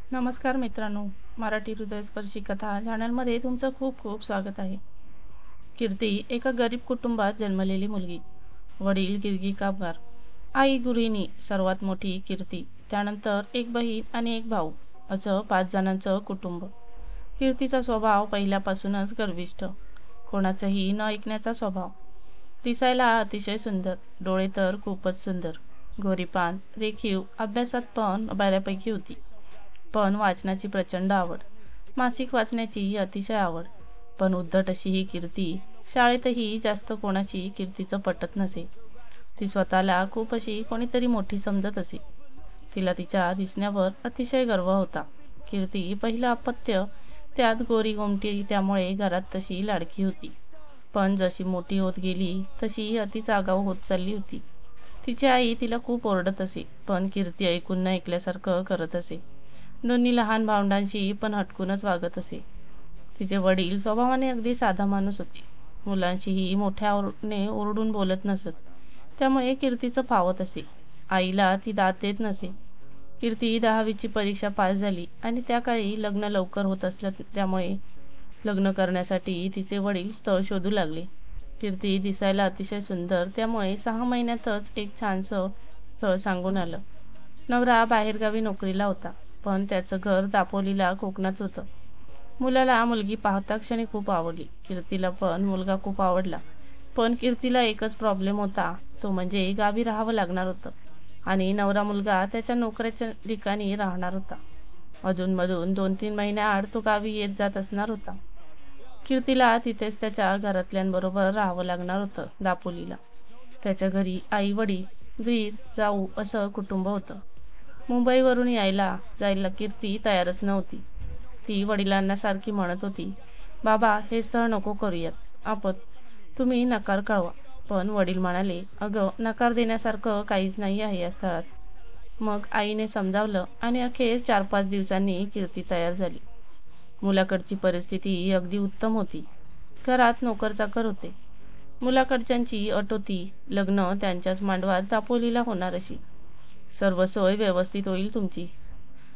नमस्कार मित्रांनो, मराठी हृदयस्पर्शी कथा चॅनलमध्ये तुमचं खूप खूप स्वागत आहे. कीर्ती एका गरीब कुटुंबात जन्मलेली मुलगी. वडील गिरगी कामगार, आई गृहिणी, सर्वात मोठी कीर्ती, त्यानंतर एक बहीण आणि एक भाऊ, असं 5 जणांचं कुटुंब. कीर्तीचा स्वभाव पहिल्यापासूनच गर्विष्ठ, कोणाचंही न ऐकण्याचा स्वभाव. दिसायला अतिशय सुंदर, डोळे तर खूपच सुंदर, गोरीपान, रेखीव, अभ्यासात पण बऱ्यापैकी होती. पण वाचनाची प्रचंड आवड, मासिक वाचण्याची अतिशय आवड. पण उद्धट अशी ही कीर्ती. शाळेतही जास्त कोणाशी कीर्तीचं पटत नसे. ती स्वतःला खूप अशी कोणीतरी मोठी समजत असे. तिला तिच्या दिसण्यावर अतिशय गर्व होता. कीर्ती पहिलं अपत्य, त्यात गोरी गोमटी, त्यामुळे घरात तशी लाडकी होती. पण जशी मोठी होत गेली तशी अतिच आगाऊ होत चालली होती. तिची आई तिला खूप ओरडत असे, पण कीर्ती ऐकून न ऐकल्यासारखं करत असे. दोन्ही लहान भावंडांशी पण हटकूनच वागत असे. तिचे वडील स्वभावाने अगदी साधा माणूस होते. मुलांशीही मोठ्याने ओरडून बोलत नसत, त्यामुळे कीर्तीचं फावत असे. आईला ती दाद देत नसे. कीर्ती 10वीची परीक्षा पास झाली आणि त्या काळी लग्न लवकर होत असलं, त्यामुळे लग्न करण्यासाठी तिचे वडील स्थळ शोधू लागले. कीर्ती दिसायला अतिशय सुंदर, त्यामुळे 6 महिन्यातच एक छानसं स्थळ सांगून आलं. नवरा बाहेरगावी नोकरीला होता, पण त्याचं घर दापोलीला कोकणात होतं. मुलाला मुलगी पाहता क्षणी खूप आवडली. कीर्तीला पण मुलगा खूप आवडला. पण कीर्तीला एकच प्रॉब्लेम होता, तो म्हणजे गावी राहावं लागणार होतं आणि नवरा मुलगा त्याच्या नोकरीच्या ठिकाणी राहणार होता. अधूनमधून 2-3 महिन्याआड तो गावी येत जात असणार होता. कीर्तीला तिथेच त्याच्या घरातल्यांबरोबर राहावं लागणार होतं दापोलीला. त्याच्या घरी आई वडील, दीर, जाऊ असं कुटुंब होतं. मुंबईवरून यायला जायला कीर्ती तयारच नव्हती. ती वडिलांना सारखी म्हणत होती, बाबा हे स्थळ नको करूयात, आपण तुम्ही नकार कळवा. पण वडील म्हणाले, अगं नकार देण्यासारखं काहीच नाही आहे या स्थळात. मग आईने समजावलं आणि अखेर 4-5 दिवसांनी कीर्ती तयार झाली. मुलाकडची परिस्थिती अगदी उत्तम होती. घरात नोकर-चाकर होते. मुलाकडच्यांची अट होती, लग्न त्यांच्याच मांडवात दापोलीला होणार अशी. सर्व सोय व्यवस्थित होईल तुमची.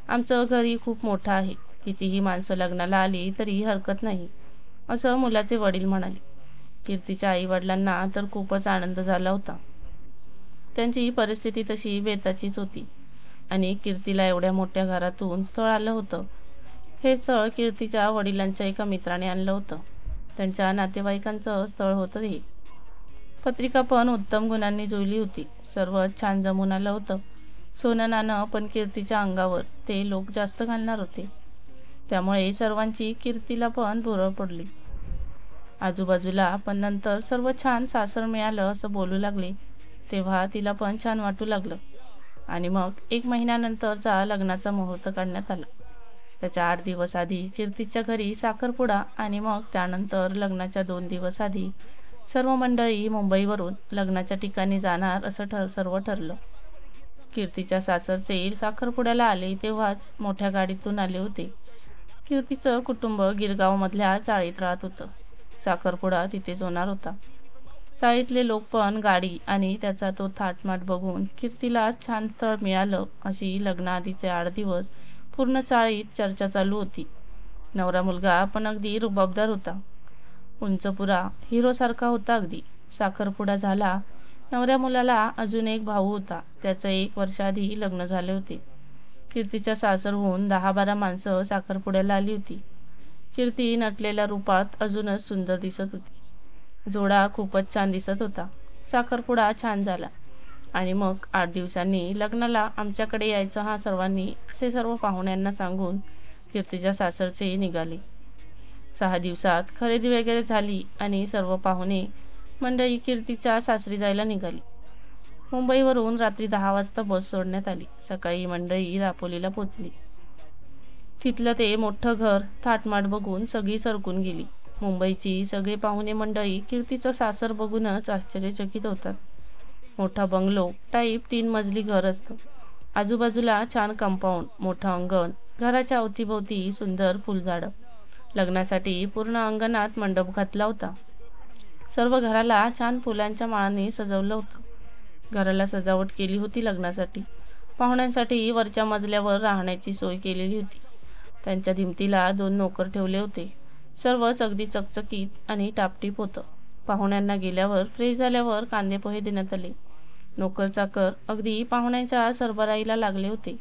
आमचं घरही खूप मोठं आहे. कितीही माणसं लग्नाला आली तरी हरकत नाही, असं मुलाचे वडील म्हणाले. कीर्तीच्या आई वडिलांना तर खूपच आनंद झाला होता. त्यांची परिस्थिती तशी बेताचीच होती आणि कीर्तीला एवढ्या मोठ्या घरातून स्थळ आलं होतं. हे स्थळ कीर्तीच्या वडिलांच्या एका मित्राने आणलं होतं. त्यांच्या नातेवाईकांचं स्थळ होतं हे. पत्रिका पण उत्तम गुणांनी जुळली होती. सर्व छान जमून आलं होतं. सोनं नाणं पण कीर्तीच्या अंगावर, ते लोक जास्त घालणार होते. त्यामुळे सर्वांची कीर्तीला पण भुरळ पडली. आजूबाजूला पण नंतर सर्व छान सासर मिळालं असं बोलू लागले, तेव्हा तिला पण छान वाटू लागलं. आणि मग 1 महिन्यानंतरचा लग्नाचा मुहूर्त काढण्यात आला. त्याच्या 8 दिवस आधी कीर्तीच्या घरी साखरपुडा आणि मग त्यानंतर लग्नाच्या 2 दिवस आधी सर्व मंडळी मुंबईवरून लग्नाच्या ठिकाणी जाणार असं सर्व ठरलं. कीर्तीच्या सासरचे साखरपुड्याला आले तेव्हाच मोठ्या गाडीतून आले होते. कीर्तीचं कुटुंब गिरगावमधल्या चाळीत राहत होतं. साखरपुडा तिथेच होणार होता. चाळीतले लोक पण गाडी आणि त्याचा तो थाटमाट बघून कीर्तीला छान स्थळ मिळालं अशी लग्नाआधीचे 8 दिवस पूर्ण चाळीत चर्चा चालू होती. नवरा मुलगा पण अगदी रुबाबदार होता. उंचपुरा हिरोसारखा होता अगदी. साखरपुडा झाला. नवऱ्या मुलाला अजून एक भाऊ होता. त्याचं 1 वर्षाआधी लग्न झाले होते. कीर्तीच्या सासरहून 10-12 माणसं साखरपुड्याला आली होती. कीर्ती नटलेल्या रूपात अजूनच सुंदर दिसत होती. जोडा खूपच छान दिसत होता. साखरपुडा छान झाला आणि मग 8 दिवसांनी लग्नाला आमच्याकडे यायचं हा सर्वांनी, असे सर्व पाहुण्यांना सांगून कीर्तीच्या सासरचे निघाले. 6 दिवसात खरेदी वगैरे झाली आणि सर्व पाहुणे मंडळी कीर्तीच्या सासरी जायला निघाली. मुंबईवरून रात्री 10 वाजता बस सोडण्यात आली. सकाळी मंडळी दापोलीला पोचली. तिथलं ते मोठं घर थाटमाट बघून सगळी सरकून गेली. मुंबईची सगळे पाहुणे मंडळी कीर्तीचं सासर बघूनच आश्चर्यचकित होतात. मोठा बंगलो टाईप 3 मजली घर असतं. आजूबाजूला छान कंपाऊंड, मोठं अंगण, घराच्या अवतीभोवती सुंदर फुलझाडं. लग्नासाठी पूर्ण अंगणात मंडप घातला होता. सर्व घराला छान फुलांच्या माळांनी सजवलं होतं. घराला सजावट केली होती लग्नासाठी. पाहुण्यांसाठी वरच्या मजल्यावर राहण्याची सोय केलेली होती. त्यांच्या दिमतीला 2 नोकर ठेवले होते. सर्वच अगदी चकचकीत आणि टापटीप होतं. पाहुण्यांना गेल्यावर फ्रेश झाल्यावर कांदे पोहे देण्यात आले. नोकर चाकर अगदी पाहुण्यांच्या सरबराईला लागले होते.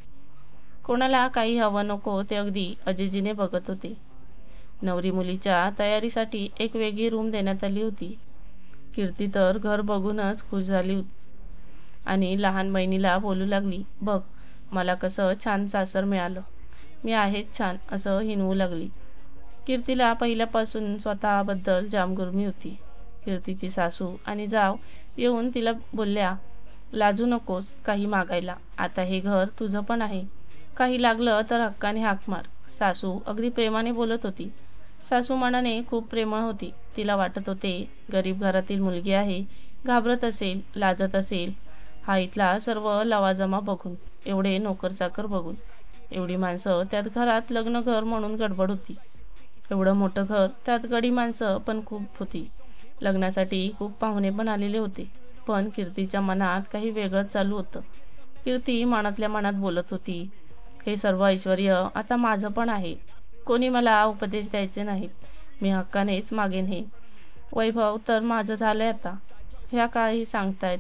कोणाला काही हवं नको ते अगदी अजिजीने बघत होते. नवरी मुलीच्या तयारीसाठी एक वेगळी रूम देण्यात आली होती. कीर्ती तर घर बघूनच खुश झाली होती आणि लहान बहिणीला बोलू लागली, बघ मला कसं छान सासर मिळालं, मी आहेच छान असं हिनवू लागली. कीर्तीला पहिल्यापासून स्वतःबद्दल जाम गुरमी होती. कीर्तीची सासू आणि जाव येऊन तिला बोलल्या, लाजू नकोस काही मागायला, आता हे घर तुझं पण आहे, काही लागलं तर हक्काने हाक मार. सासू अगदी प्रेमाने बोलत होती. सासू मनाने खूप प्रेमळ होती. तिला वाटत होते गरीब घरातील मुलगी आहे, घाबरत असेल, लाजत असेल. हा इथला सर्व लवाजमा बघून, एवढे नोकर चाकर बघून, एवढी माणसं, त्यात घरात लग्न घर म्हणून गडबड होती. एवढं मोठं घर, त्यात गडी माणसं पण खूप होती. लग्नासाठी खूप पाहुणे पण आलेले होते. पण कीर्तीच्या मनात काही वेगळंच चालू होतं. कीर्ती मनातल्या मनात बोलत होती, हे सर्व ऐश्वर्य आता माझं पण आहे. कोणी मला उपदेश द्यायचे नाहीत. मी हक्कानेच मागेन. हे वैभव तर माझं झालंय आता. ह्या काही सांगतायत.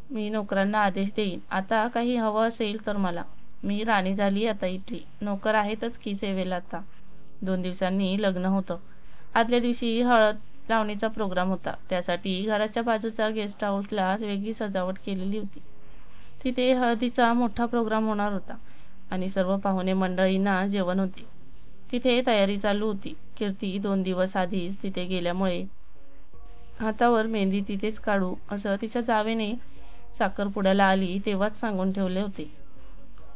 मी नोकरांना आदेश देईन. आता काही हवं असेल तर मला. मी राणी झाली आता इथली. नोकर आहेतच की सेवेला आता. 2 दिवसांनी लग्न होतं. आदल्या दिवशी हळद लावणीचा प्रोग्राम होता. त्यासाठी घराच्या बाजूच्या गेस्ट हाऊसला वेगळी सजावट केलेली होती. तिथे हळदीचा मोठा प्रोग्राम होणार होता आणि सर्व पाहुणे मंडळींना जेवण होते. तिथे तयारी चालू होती. कीर्ती 2 दिवस आधीच तिथे गेल्यामुळे हातावर मेहंदी तिथेच काढू असं तिच्या जावेने साखरपुड्याला आली तेव्हाच सांगून ठेवले होते.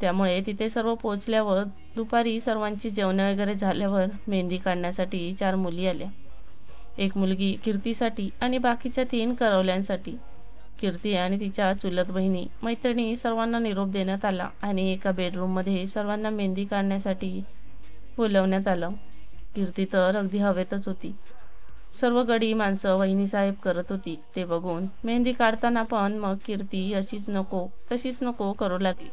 त्यामुळे तिथे सर्व पोहोचल्यावर दुपारी सर्वांची जेवणे वगैरे झाल्यावर मेहंदी काढण्यासाठी 4 मुली आल्या. एक मुलगी कीर्तीसाठी आणि बाकीच्या 3 करवल्यांसाठी. कीर्ती आणि तिच्या चुलत बहिणी, मैत्रिणी सर्वांना निरोप देण्यात आला आणि एका बेडरूममध्ये सर्वांना मेहंदी काढण्यासाठी बोलवण्यात आलं. कीर्ती तर अगदी हवेतच होती. सर्व गडी माणसं वहिनीसाहेब करत होती ते बघून मेहंदी काढताना पण मग कीर्ती अशीच नको तशीच नको करू लागली.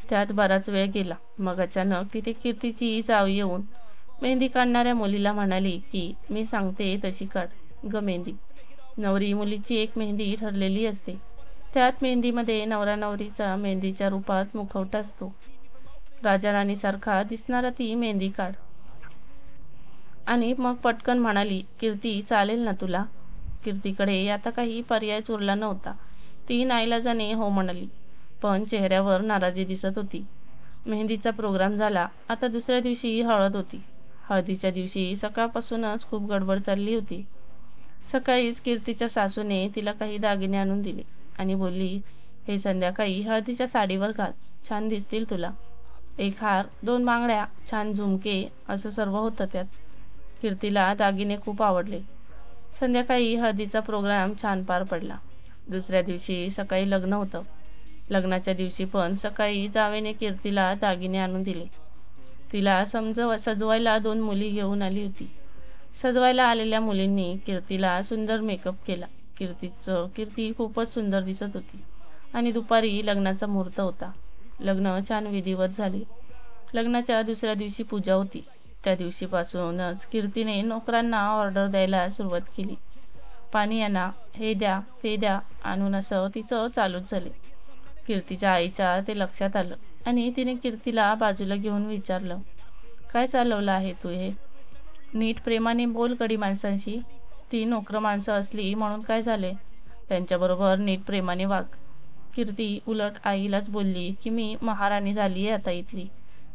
त्यात बराच वेळ गेला. मग अचानक तिथे कीर्तीची जाव येऊन मेहंदी काढणाऱ्या मुलीला म्हणाली की मी सांगते तशी काढ ग मेहंदी. नवरी मुलीची एक मेहंदी ठरलेली असते. त्यात मेहंदीमध्ये नवरा नवरीचा मेहंदीच्या रूपात मुखवटा असतो. राजा राणीसारखा दिसणारा ती मेहंदी काढ. आणि मग पटकन म्हणाली, कीर्ती चालेल ना तुला? कीर्तीकडे आता काही पर्यायच उरला नव्हता. ती नाईलाजाने हो म्हणाली. पण चेहऱ्यावर नाराजी दिसत होती. मेहंदीचा प्रोग्राम झाला. आता दुसऱ्या दिवशी हळद होती. हळदीच्या दिवशी सकाळपासूनच खूप गडबड चालली होती. सकाळीच कीर्तीच्या सासूने तिला काही दागिने आणून दिले आणि बोलली, हे संध्याकाळी हळदीच्या साडीवर घाल, छान दिसतील तुला. एक हार, 2 बांगड्या, छान झुमके असं सर्व होतं त्यात. कीर्तीला दागिने खूप आवडले. संध्याकाळी हळदीचा प्रोग्राम छान पार पडला. दुसऱ्या दिवशी सकाळी लग्न होतं. लग्नाच्या दिवशी पण सकाळी जावेने कीर्तीला दागिने आणून दिले. तिला सजवायला 2 मुली घेऊन आली होती. सजवायला आलेल्या मुलींनी कीर्तीला सुंदर मेकअप केला. कीर्ती खूपच सुंदर दिसत होती. आणि दुपारी लग्नाचा मुहूर्त होता. लग्न छान विधिवत झाले. लग्नाच्या दुसऱ्या दिवशी पूजा होती. त्या दिवशीपासूनच कीर्तीने नोकरांना ऑर्डर द्यायला सुरुवात केली. पाणी आणा, हे द्या, ते द्या आणून असं तिचं चालूच झाले. कीर्तीच्या आईच्या ते लक्षात आलं आणि तिने कीर्तीला बाजूला घेऊन विचारलं, काय चालवलं आहे तू हे? नीट प्रेमाने बोल गडी माणसांशी. ती नोकर माणसं असली म्हणून काय झाले? त्यांच्याबरोबर नीट प्रेमाने वाग. कीर्ती उलट आईलाच बोलली की मी महाराणी झालीये आता इथली.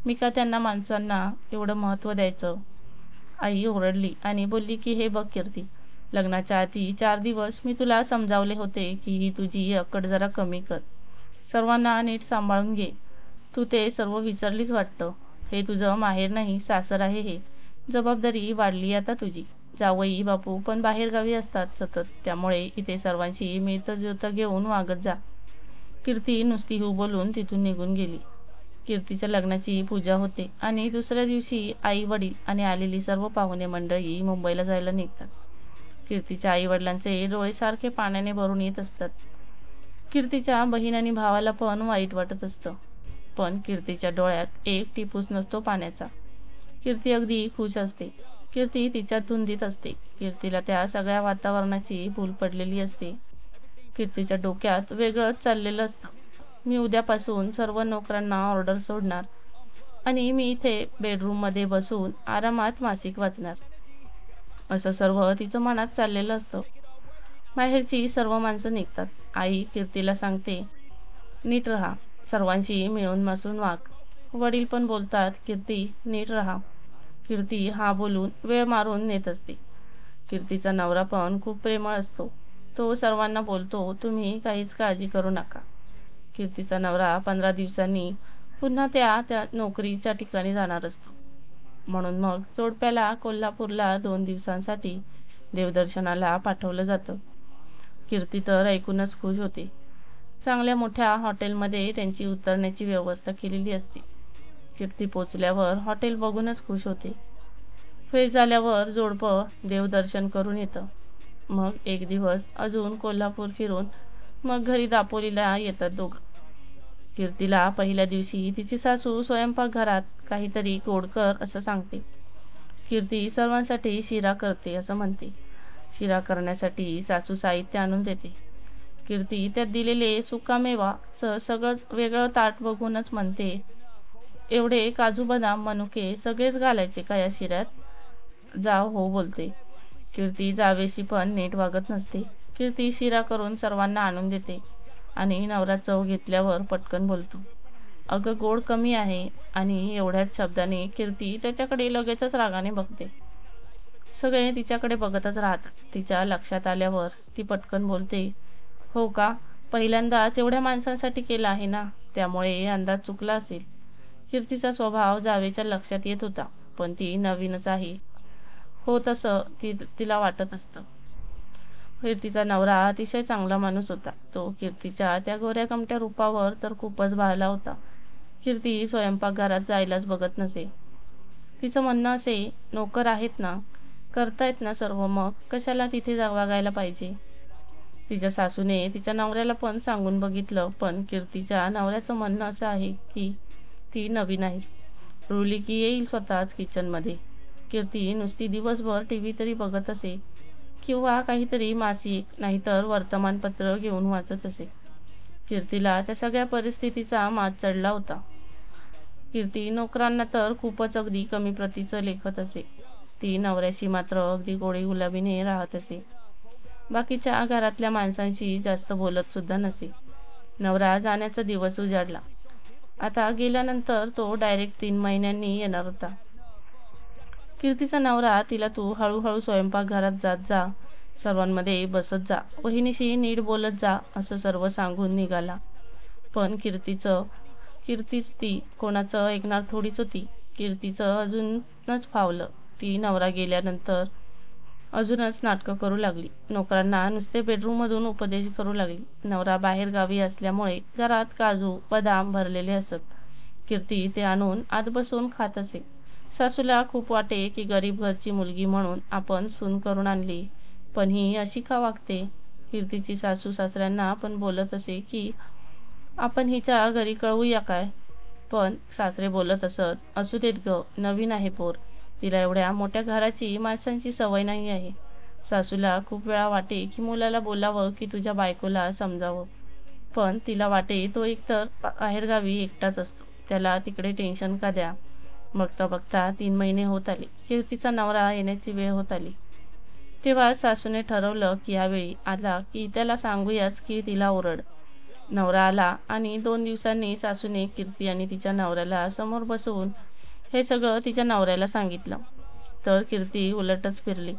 मी का त्यांना माणसांना एवढं महत्त्व द्यायचं? आई ओरडली आणि बोलली की हे बघ कीर्ती, लग्नाच्या आधी 4 दिवस मी तुला समजावले होते की ही तुझी अक्कड जरा कमी कर. सर्वांना नीट सांभाळून घे. तू ते सर्व विसरलीच वाटतं. हे तुझं माहेर नाही सासर आहे. हे जबाबदारी वाढली आता तुझी. जावई बापू पण बाहेरगावी असतात सतत, त्यामुळे इथे सर्वांशी मिळतं जुळतं घेऊन वागत जा. कीर्ती नुसती हो बोलून तिथून निघून गेली. कीर्तीच्या लग्नाची पूजा होते आणि दुसऱ्या दिवशी आई वडील आणि आलेली सर्व पाहुणे मंडळी मुंबईला जायला निघतात. कीर्तीच्या आई वडिलांचे डोळे सारखे पाण्याने भरून येत असतात. कीर्तीच्या बहीण आणि भावाला पण वाईट वाटत असतं, पण कीर्तीच्या डोळ्यात एक टिपूस नसतो पाण्याचा. कीर्ती अगदी खुश असते. कीर्ती तिच्या धुंदीत असते. कीर्तीला त्या सगळ्या वातावरणाची भूल पडलेली असते. कीर्तीच्या डोक्यात वेगळंच चाललेलं असतं. मी उद्यापासून सर्व नोकरांना ऑर्डर सोडणार आणि मी इथे बेडरूममध्ये बसून आरामात मासिक वाचणार, असं सर्व तिचं मनात चाललेलं असतं. माहेरची सर्व माणसं निघतात. आई कीर्तीला सांगते, नीट राहा, सर्वांशी मिळून मिसळून वाग. वडील पण बोलतात, कीर्ती नीट राहा. कीर्ती हा बोलून वेळ मारून नेत असते. कीर्तीचा नवरा पण खूप प्रेमळ असतो. तो सर्वांना बोलतो, तुम्ही काहीच काळजी करू नका. कीर्तीचा नवरा 15 दिवसांनी पुन्हा त्या नोकरीच्या ठिकाणी जाणार असतो. म्हणून मग जोडप्याला कोल्हापूरला 2 दिवसांसाठी देवदर्शनाला पाठवलं जातं. कीर्ती तर ऐकूनच खुश होते. चांगल्या मोठ्या हॉटेलमध्ये त्यांची उतरण्याची व्यवस्था केलेली असते. कीर्ती पोचल्यावर हॉटेल बघूनच खुश होते. फ्रेश झाल्यावर जोडपं देवदर्शन करून येतं. मग एक दिवस अजून कोल्हापूर फिरून मग घरी दापोलीला येतात दोघं. कीर्तीला पहिल्या दिवशी तिची सासू स्वयंपाकघरात काहीतरी गोड कर असं सांगते. कीर्ती सर्वांसाठी शिरा करते असं म्हणते. शिरा करण्यासाठी सासू साहित्य आणून देते. कीर्ती त्यात दिलेले सुकामेवाचं सगळं वेगळं ताट बघूनच म्हणते, एवढे काजू बदाम मनुके सगळेच घालायचे का या शिऱ्यात? जाव हो बोलते. कीर्ती जावेशी पण नीट वागत नसते. कीर्ती शिरा करून सर्वांना आणून देते आणि नवरा चव घेतल्यावर पटकन बोलतो, अगं गोड कमी आहे. आणि एवढ्याच शब्दाने कीर्ती त्याच्याकडे लगेचच रागाने बघते. सगळे तिच्याकडे बघतच राहतात. तिच्या लक्षात आल्यावर ती पटकन बोलते, हो का, पहिल्यांदाच एवढ्या माणसांसाठी केलं आहे ना, त्यामुळे अंदाज चुकला असेल. कीर्तीचा स्वभाव जावेच्या लक्षात येत होता, पण ती नवीनच आहे हो तसं तिला वाटत असतं. कीर्तीचा नवरा अतिशय चांगला माणूस होता. तो कीर्तीच्या त्या गोऱ्या कमट्या रूपावर तर खूपच भाळला होता. कीर्ती स्वयंपाकघरात जायलाच बघत नसे. तिचं म्हणणं असे, नोकर आहेत ना, करतायत ना सर्व, मग कशाला तिथे वागायला पाहिजे. तिच्या सासूने तिच्या नवऱ्याला पण सांगून बघितलं, पण कीर्तीच्या नवऱ्याचं म्हणणं असं आहे की ती नवीन आहे, रुळली की येईल स्वतःच किचनमध्ये. कीर्ती नुसती दिवसभर टीव्ही तरी बघत असे किंवा काहीतरी मासिक नाहीतर वर्तमानपत्र घेऊन वाचत असे. कीर्तीला त्या सगळ्या परिस्थितीचा माज चढला होता. कीर्ती नोकरांना तर खूपच अगदी कमी प्रतीचं लेखत असे. ती नवऱ्याशी मात्र अगदी गोडी गुलाबीने राहत असे. बाकीच्या घरातल्या माणसांशी जास्त बोलत सुद्धा नसे. नवरा जाण्याचा दिवस उजाडला. आता गेल्यानंतर तो डायरेक्ट 3 महिन्यांनी येणार होता. कीर्तीचा नवरा तिला, तू हळूहळू स्वयंपाकघरात जात जा, सर्वांमध्ये बसत जा, वहिनीशी नीट बोलत जा, असं सर्व सांगून निघाला. पण कीर्तीच ती कोणाचं ऐकणार थोडीच होती. कीर्तीचं अजूनच फावलं. ती नवरा गेल्यानंतर अजूनच नाटकं करू लागली. नोकरांना नुसते बेडरूममधून उपदेश करू लागली. नवरा बाहेर गावी असल्यामुळे घरात काजू बदाम भरलेले असत. कीर्ती ते आणून आत बसून खात असे. सासूला खूप वाटे की गरीब घरची मुलगी म्हणून आपण सून करून आणली, पण ही अशी का वागते. कीर्तीची सासू सासऱ्यांना पण बोलत असे की आपण हिच्या घरी कळवूया काय, पण सासरे बोलत असत, असू देत ग, नवीन आहे पोर, तिला एवढ्या मोठ्या घराची माणसांची सवय नाही आहे. सासूला खूप वेळा वाटे की मुलाला बोलावं की तुझ्या बायकोला समजावं, पण तिला वाटे तो एकतर बाहेरगावी एकटाच असतो, त्याला तिकडे टेन्शन का द्या. बघता बघता 3 महिने होत आले. कीर्तीचा नवरा येण्याची वेळ होत आली. तेव्हा सासूने ठरवलं की यावेळी आला की त्याला सांगूयाच की तिला ओरड. नवरा आला आणि 2 दिवसांनी सासूने कीर्ती आणि तिच्या नवऱ्याला समोर बसवून हे सगळं तिच्या नवऱ्याला सांगितलं. तर कीर्ती उलटच फिरली.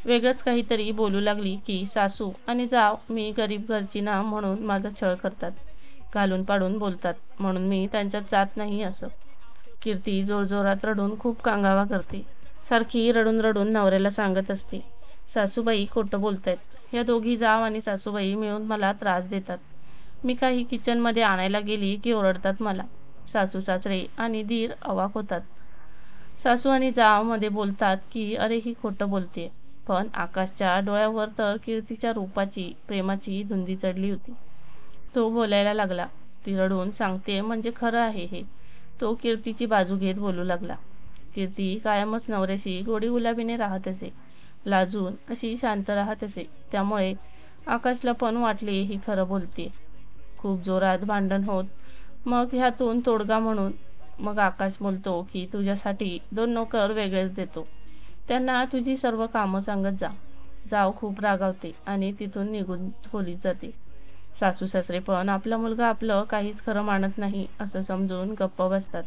वेगळंच काहीतरी बोलू लागली की सासू आणि जाव मी गरीब घरची ना म्हणून माझा छळ करतात, घालून पाडून बोलतात म्हणून मी त्यांच्यात जात नाही असं. कीर्ती जोरजोरात रडून खूप कांगावा करते. सारखी रडून रडून नवऱ्याला सांगत असते, सासूबाई खोटं बोलतायत, या दोघी जाव आणि सासूबाई मिळून मला त्रास देतात. मी काही किचनमध्ये आणायला गेली की ओरडतात मला. सासू सासरे आणि दीर अवाक होतात. सासू आणि जाव मध्ये बोलतात की अरे ही खोटं बोलतेय, पण आकाशच्या डोळ्यावर तर कीर्तीच्या रूपाची प्रेमाची धुंदी चढली होती. तो बोलायला लागला. ती रडून सांगते म्हणजे खरं आहे हे. तो कीर्तीची बाजू घेत बोलू लागला. कीर्ती कायमच नवऱ्याशी गोडी गुलाबीने राहत असे. लाजून अशी शांत राहत असे. त्यामुळे आकाशला पण वाटले ही खरं बोलते. खूप जोरात भांडण होत. मग ह्यातून तोडगा म्हणून मग आकाश बोलतो की तुझ्यासाठी 2 नोकर वेगळेच देतो. त्यांना तुझी सर्व कामं सांगत जा. जाव खूप रागावते आणि तिथून निघून खोलीत जाते. सासू सासरे पण आपला मुलगा आपलं काहीच खरं मानत नाही असं समजून गप्प बसतात.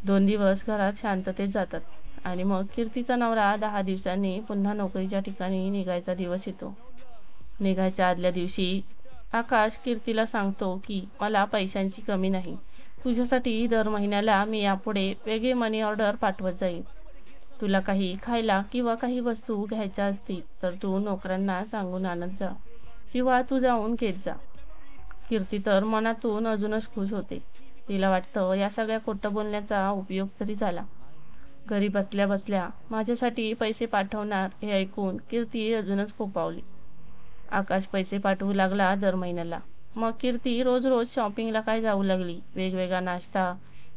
2 दिवस घरात शांततेत जातात आणि मग कीर्तीचा नवरा 10 दिवसांनी पुन्हा नोकरीच्या ठिकाणी निघायचा दिवस येतो. निघायच्या आदल्या दिवशी आकाश कीर्तीला सांगतो की मला पैशांची कमी नाही. तुझ्यासाठी दर महिन्याला मी यापुढे वेगळी मनी ऑर्डर पाठवत जाईन. तुला काही खायला किंवा काही वस्तू घ्यायच्या असतील तर तू नोकरांना सांगून आणत जा किंवा तू जाऊन घेत जा. कीर्ती तर मनातून अजूनच खुश होते. तिला वाटतं या सगळ्या खोटं बोलण्याचा उपयोग तरी झाला. घरी बसल्या बसल्या माझ्यासाठी पैसे पाठवणार हे ऐकून कीर्ती अजूनच फोपावली. आकाश पैसे पाठवू लागला दर महिन्याला. मग कीर्ती रोज रोज शॉपिंगला काय जाऊ लागली. वेगवेगळा नाश्ता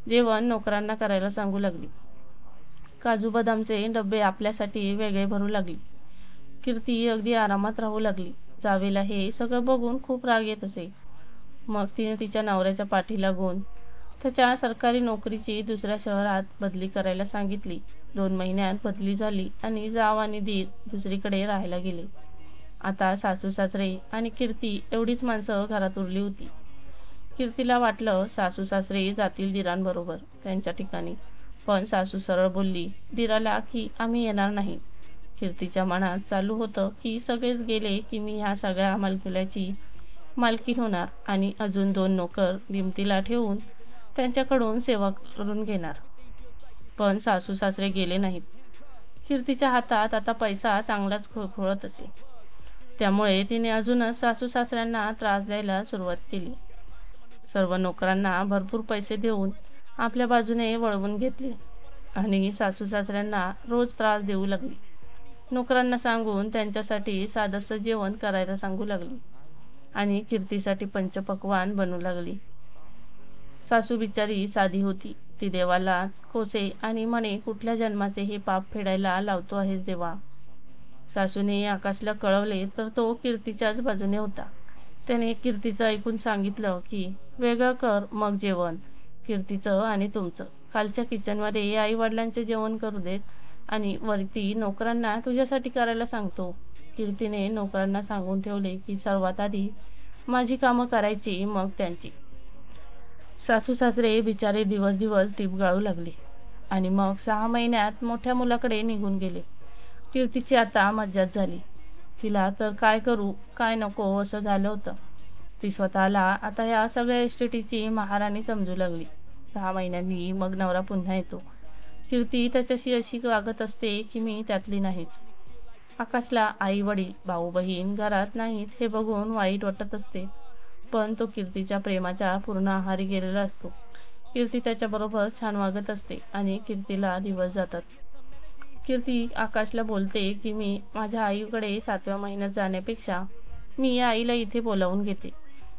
जेवण नोकरांना करायला सांगू लागली. काजू बदामचे डबे आपल्यासाठी वेगळे भरू लागली. कीर्ती अगदी आरामात राहू लागली. जावेला हे सगळं बघून खूप राग येत असे. मग तिने तिच्या नवऱ्याच्या पाठी लागून त्याच्या सरकारी नोकरीची दुसऱ्या शहरात बदली करायला सांगितली. 2 महिन्यात बदली झाली आणि जाव आणि दीर दुसरीकडे राहायला गेले. आता सासू सासरे आणि कीर्ती एवढीच माणसं घरात उरली होती. कीर्तीला वाटलं सासू सासरे जातील दिरांबरोबर त्यांच्या ठिकाणी. पण सासू सरळ बोलली दिराला की आम्ही येणार नाही. कीर्तीच्या मनात चालू होतं की सगळेच गेले की मी ह्या सगळ्या मालकिल्याची मालकीण होणार आणि अजून 2 नोकर दिमतीला ठेवून त्यांच्याकडून सेवा करून घेणार. पण सासू सासरे गेले नाहीत. कीर्तीच्या हातात आता पैसा चांगलाच खुळखुळत असे. त्यामुळे तिने अजूनच सासू सासऱ्यांना त्रास द्यायला सुरुवात केली. सर्व नोकरांना भरपूर पैसे देऊन आपल्या बाजूने वळवून घेतले आणि सासू सासऱ्यांना रोज त्रास देऊ लागली. नोकरांना सांगून त्यांच्यासाठी साधंसं जेवण करायला सांगू लागली आणि कीर्तीसाठी पंचपक्वान्न बनवू लागली. सासू बिचारी साधी होती. ती देवाला कोसे आणि म्हणे कुठल्या जन्माचे हे पाप फेडायला लावतो आहेस देवा. सासूने आकाशला कळवले तर तो कीर्तीच्याच बाजूने होता. त्याने कीर्तीचं ऐकून सांगितलं की वेगळं कर मग जेवण कीर्तीचं आणि तुमचं. खालच्या किचनमध्ये आई वडिलांचे जेवण करू देत आणि वरती नोकरांना तुझ्यासाठी करायला सांगतो. कीर्तीने नोकरांना सांगून ठेवले की सर्वात आधी माझी कामं करायची मग त्यांची. सासू सासरे बिचारे दिवस दिवस टीप गाळू लागले आणि मग 6 महिन्यात मोठ्या मुलाकडे निघून गेले. कीर्तीची आता मज्जाच झाली. तिला तर काय करू काय नको असं झालं होतं. ती स्वतःला आता या सगळ्या इस्टेटीची महाराणी समजू लागली. 6 महिन्यांनी मग नवरा पुन्हा येतो. कीर्ती त्याच्याशी अशी वागत असते की मी त्यातली नाहीच. आकाशला आई वडील भाऊ बहीण घरात नाहीत हे बघून वाईट वाटत असते. पण तो कीर्तीच्या प्रेमाच्या पूर्ण आहारी गेलेला असतो. कीर्ती त्याच्याबरोबर छान वागत असते आणि कीर्तीला दिवस जातात. कीर्ती आकाशला बोलते की मी माझ्या आईकडे 7व्या महिन्यात जाण्यापेक्षा मी या आईला इथे बोलावून घेते.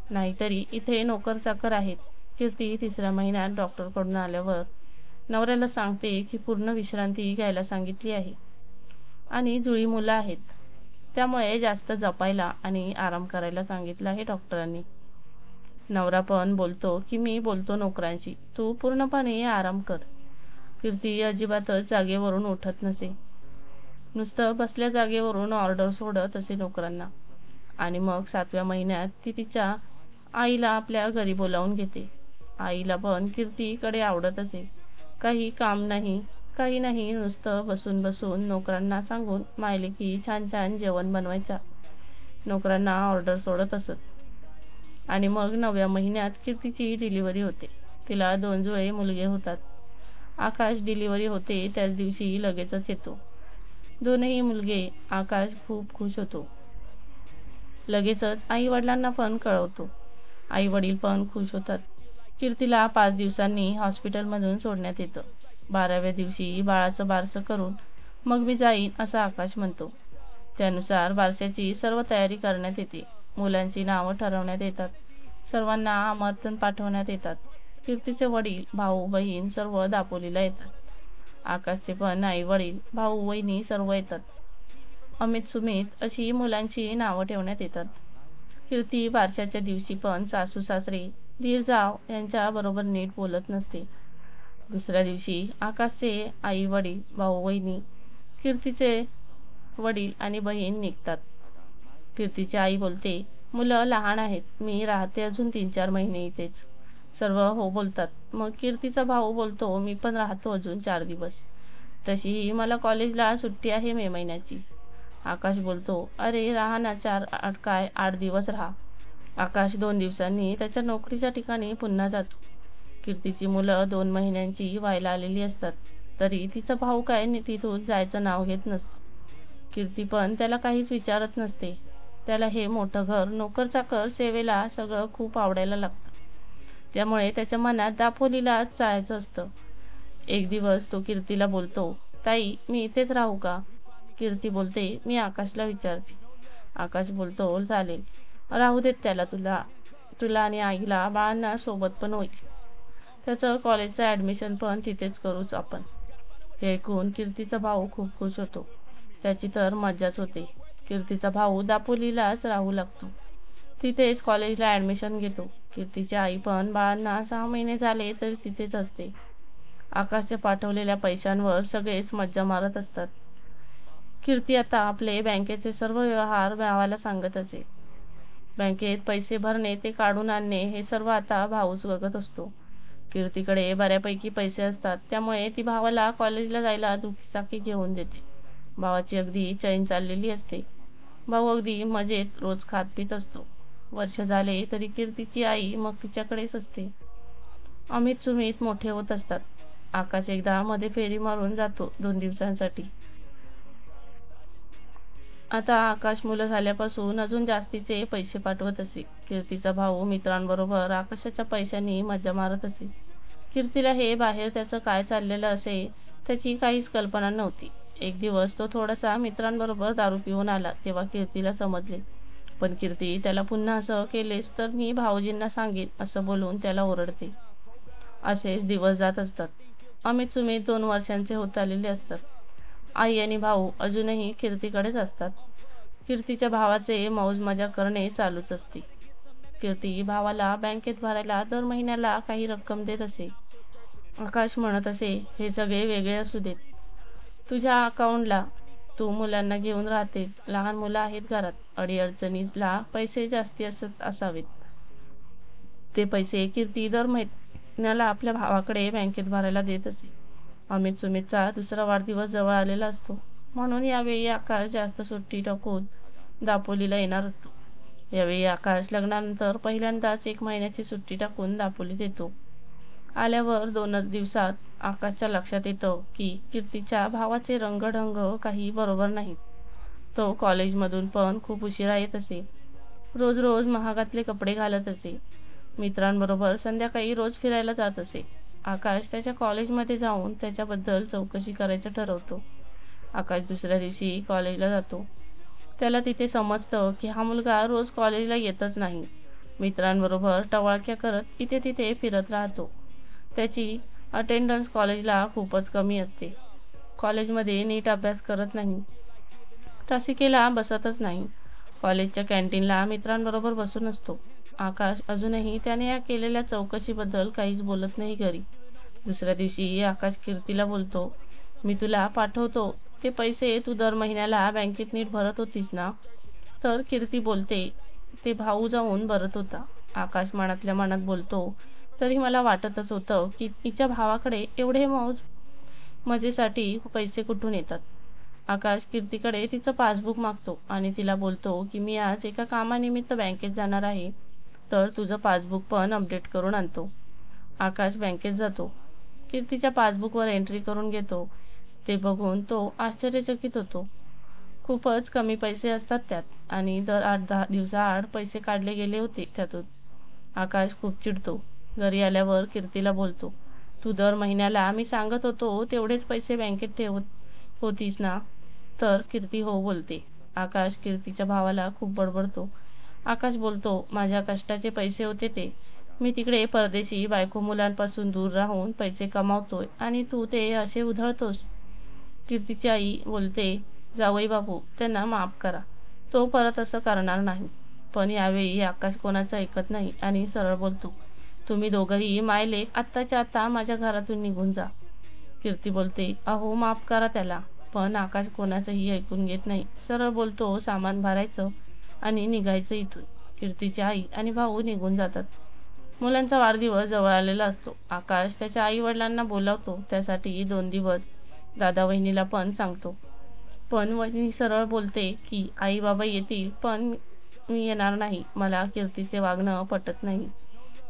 नाहीतरी इथे नोकर चाकर आहेत. कीर्ती 3ऱ्या महिन्यात डॉक्टरकडून आल्यावर नवऱ्याला सांगते की पूर्ण विश्रांती घ्यायला सांगितली आहे आणि जुळी मुलं आहेत. त्यामुळे जास्त जपायला आणि आराम करायला सांगितलं आहे डॉक्टरांनी. नवरा पण बोलतो की मी बोलतो नोकरांशी तू पूर्णपणे आराम कर. कीर्ती अजिबातच जागेवरून उठत नसे. नुसतं बसल्या जागेवरून ऑर्डर सोडत असे नोकरांना. आणि मग 7व्या महिन्यात ती तिच्या आईला आपल्या घरी बोलावून घेते. आईला पण कीर्तीकडे आवडत असे. काही काम नाही काही नाही नुसतं बसून बसून नोकरांना सांगून मायलेकी छान छान जेवण बनवायच्या. नोकरांना ऑर्डर सोडत असत. आणि मग 9व्या महिन्यात कीर्तीची डिलिव्हरी होते. तिला 2 जुळे मुलगे होतात. आकाश डिलिव्हरी होते त्याच दिवशी लगेचच येतो. 2ही मुलगे. आकाश खूप खुश होतो. लगेचच आई वडिलांना पण कळवतो. आई वडील पण खुश होतात. कीर्तीला 5 दिवसांनी हॉस्पिटलमधून सोडण्यात येतं. 12व्या दिवशी बाळाचं बारसं करून मग मी जाईन असं आकाश म्हणतो. त्यानुसार बारशाची सर्व तयारी करण्यात येते. मुलांची नावं ठरवण्यात येतात. सर्वांना आमंत्रण पाठवण्यात येतात. कीर्तीचे वडील, भाऊ, बहीण सर्व दापोलीला येतात. आकाशचे पण आई वडील, भाऊ, वहिनी सर्व येतात. अमित, सुमित अशी मुलांची नावं ठेवण्यात येतात. कीर्ती बारशाच्या दिवशी पण सासू सासरे, धीर जाव यांच्या बरोबर नीट बोलत नसते. दुसऱ्या दिवशी आकाशचे आई वडील, भाऊ, वहिनी, कीर्तीचे वडील आणि बहीण निघतात. कीर्तीची आई बोलते, मुलं लहान आहेत, मी राहते अजून 3-4 महिने इथेच. सर्व हो बोलतात. मग कीर्तीचा भाऊ बोलतो, मी पण राहतो अजून 4 दिवस. तशीही मला कॉलेजला सुट्टी आहे मे महिन्याची. आकाश बोलतो, अरे राहा ना 8 दिवस राहा. आकाश 2 दिवसांनी त्याच्या नोकरीच्या ठिकाणी पुन्हा जातो. कीर्तीची मुलं 2 महिन्यांची व्हायला आलेली असतात. तरी तिचा भाऊ काय तिथून जायचं नाव घेत नसतो. कीर्ती पण त्याला काहीच विचारत नसते. त्याला हे मोठं घर, नोकर चाकर, सेवेला सगळं खूप आवडायला लागतं. त्यामुळे त्याच्या मनात दापोलीलाच जायचं असतं. एक दिवस तो कीर्तीला बोलतो, ताई मी इथेच राहू का? कीर्ती बोलते, मी आकाशला विचारते. आकाश बोलतो, चालेल, राहू देत त्याला, तुला आणि आईला बाळांना सोबत पण होईल. त्याचं कॉलेजचं ॲडमिशन पण तिथेच करूच आपण. हे ऐकून कीर्तीचा भाऊ खूप खुश होतो. त्याची तर मज्जाच होते. कीर्तीचा भाऊ दापोलीलाच राहू लागतो. तिथेच कॉलेजला ॲडमिशन घेतो. कीर्तीची आई पण बाळांना 6 महिने झाले तरी तिथेच असते. आकाशच्या पाठवलेल्या पैशांवर सगळेच मज्जा मारत असतात. कीर्ती आता आपले बँकेचे सर्व व्यवहार भावाला सांगत असे. बँकेत पैसे भरणे ते काढून आणणे हे सर्व आता भाऊच बघत असतो. कीर्तीकडे बऱ्यापैकी पैसे असतात, त्यामुळे ती भावाला कॉलेजला जायला दुचाकी घेऊन देते. भावाची अगदी चैन चाललेली असते. भाऊ अगदी मजेत रोज खात पीत असतो. वर्ष झाले तरी कीर्तीची आई मग तिच्याकडेच असते. अमित, सुमित मोठे होत असतात. आकाश एकदा मध्ये फेरी मारून जातो 2 दिवसांसाठी. आता आकाश मुलं झाल्यापासून अजून जास्तीचे पैसे पाठवत असे. कीर्तीचा भाऊ मित्रांबरोबर आकाशाच्या पैशांनी मज्जा मारत असे. कीर्तीला हे बाहेर त्याचं काय चाललेलं असे त्याची काहीच कल्पना नव्हती. एक दिवस तो थोडासा मित्रांबरोबर दारू पिऊन आला तेव्हा कीर्तीला समजले. पण कीर्ती त्याला पुन्हा असं केलेस तर मी भाऊजींना सांगेन असं बोलून त्याला ओरडते. असेच दिवस जात असतात. अमित, सुमित 2 वर्षांचे होत आलेले असतात. आई आणि भाऊ अजूनही कीर्तीकडेच असतात. कीर्तीच्या भावाचे मौज मजा करणे चालूच असते. कीर्ती भावाला बँकेत भरायला दर महिन्याला काही रक्कम देत असे. आकाश म्हणत असे, हे सगळे वेगळे असू देत. तुझ्या अकाउंटला तू मुलांना घेऊन राहतेस, लहान मुलं आहेत घरात, अडीअडचणीला पैसे जास्ती असावेत. ते पैसे कीर्ती दर महिन्याला आपल्या भावाकडे बँकेत भरायला देत असे. अमित, सुमितचा दुसरा वाढदिवस जवळ आलेला असतो, म्हणून यावेळी आकाश जास्त सुट्टी टाकून दापोलीला येणार असतो. यावेळी आकाश लग्नानंतर पहिल्यांदाच 1 महिन्याची सुट्टी टाकून दापोलीत येतो. आल्यावर 2च दिवसात आकाशच्या लक्षात येतं की कीर्तीच्या भावाचे रंगढंग काही बरोबर नाहीत. तो कॉलेजमधून पण खूप उशिरा येत असे. रोज रोज महागातले कपडे घालत असे. मित्रांबरोबर संध्याकाळी रोज फिरायला जात असे. आकाश त्याच्या कॉलेजमध्ये जाऊन त्याच्याबद्दल चौकशी करायचं ठरवतो. आकाश दुसऱ्या दिवशी कॉलेजला जातो. त्याला तिथे समजतं की हा मुलगा रोज कॉलेजला येतच नाही. मित्रांबरोबर टवाळक्या करत इथे तिथे फिरत राहतो. त्याची अटेंडन्स कॉलेजला खूपच कमी असते. कॉलेजमध्ये नीट अभ्यास करत नाही. तासिकेला बसतच नाही. कॉलेजच्या कॅन्टीनला मित्रांबरोबर बसून असतो. आकाश अजूनही त्याने या केलेल्या चौकशीबद्दल काहीच बोलत नाही घरी. दुसऱ्या दिवशी आकाश कीर्तीला बोलतो, मी तुला पाठवतो ते पैसे तू दर महिन्याला बँकेत नीट भरत होतीस ना? तर कीर्ती बोलते, ते भाऊ जाऊन भरत होता. आकाश मनातल्या मनात बोलतो, तरी मला वाटतच होतं की तिच्या भावाकडे एवढे मजेसाठी पैसे कुठून येतात. आकाश कीर्तीकडे तिचं पासबुक मागतो आणि तिला बोलतो की मी आज एका कामानिमित्त बँकेत जाणार आहे, तर तुझं पासबुक पण अपडेट करून आणतो. आकाश बँकेत जातो. कीर्तीच्या पासबुकवर एंट्री करून घेतो. ते बघून तो आश्चर्यचकित होतो. खूपच कमी पैसे असतात त्यात आणि दर 8-10 दिवसाआड पैसे काढले गेले होते त्यातून. आकाश खूप चिडतो. घरी आल्यावर कीर्तीला बोलतो, तू दर महिन्याला मी सांगत होतो तेवढेच पैसे बँकेत ठेवत होतीस ना? तर कीर्ती हो बोलते. आकाश कीर्तीच्या भावाला खूप बडबडतो. आकाश बोलतो, माझ्या कष्टाचे पैसे होते ते. मी तिकडे परदेशी बायको मुलांपासून दूर राहून पैसे कमावतोय आणि तू ते असे उधळतोस. कीर्तीची आई बोलते, जावई बापू, त्यांना माफ करा. तो परत असं करणार नाही. पण यावेळी आकाश कोणाचं ऐकत नाही आणि सरळ बोलतो, तुम्ही दोघंही मायलेक आत्ताच्या आता माझ्या घरातून निघून जा. कीर्ती बोलते, अहो माफ करा त्याला. पण आकाश कोणाचंही ऐकून घेत नाही. सरळ बोलतो, सामान भरायचं आणि निघायचं इथून. कीर्तीची आई आणि भाऊ निघून जातात. मुलांचा वाढदिवस जवळ आलेला असतो. आकाश त्याच्या आई वडिलांना बोलावतो, त्यासाठी 2 दिवस दादा वहिनीला पण सांगतो. पण वहिनी सरळ बोलते की आई बाबा येतील पण मी येणार नाही. मला कीर्तीचे वागणं पटत नाही.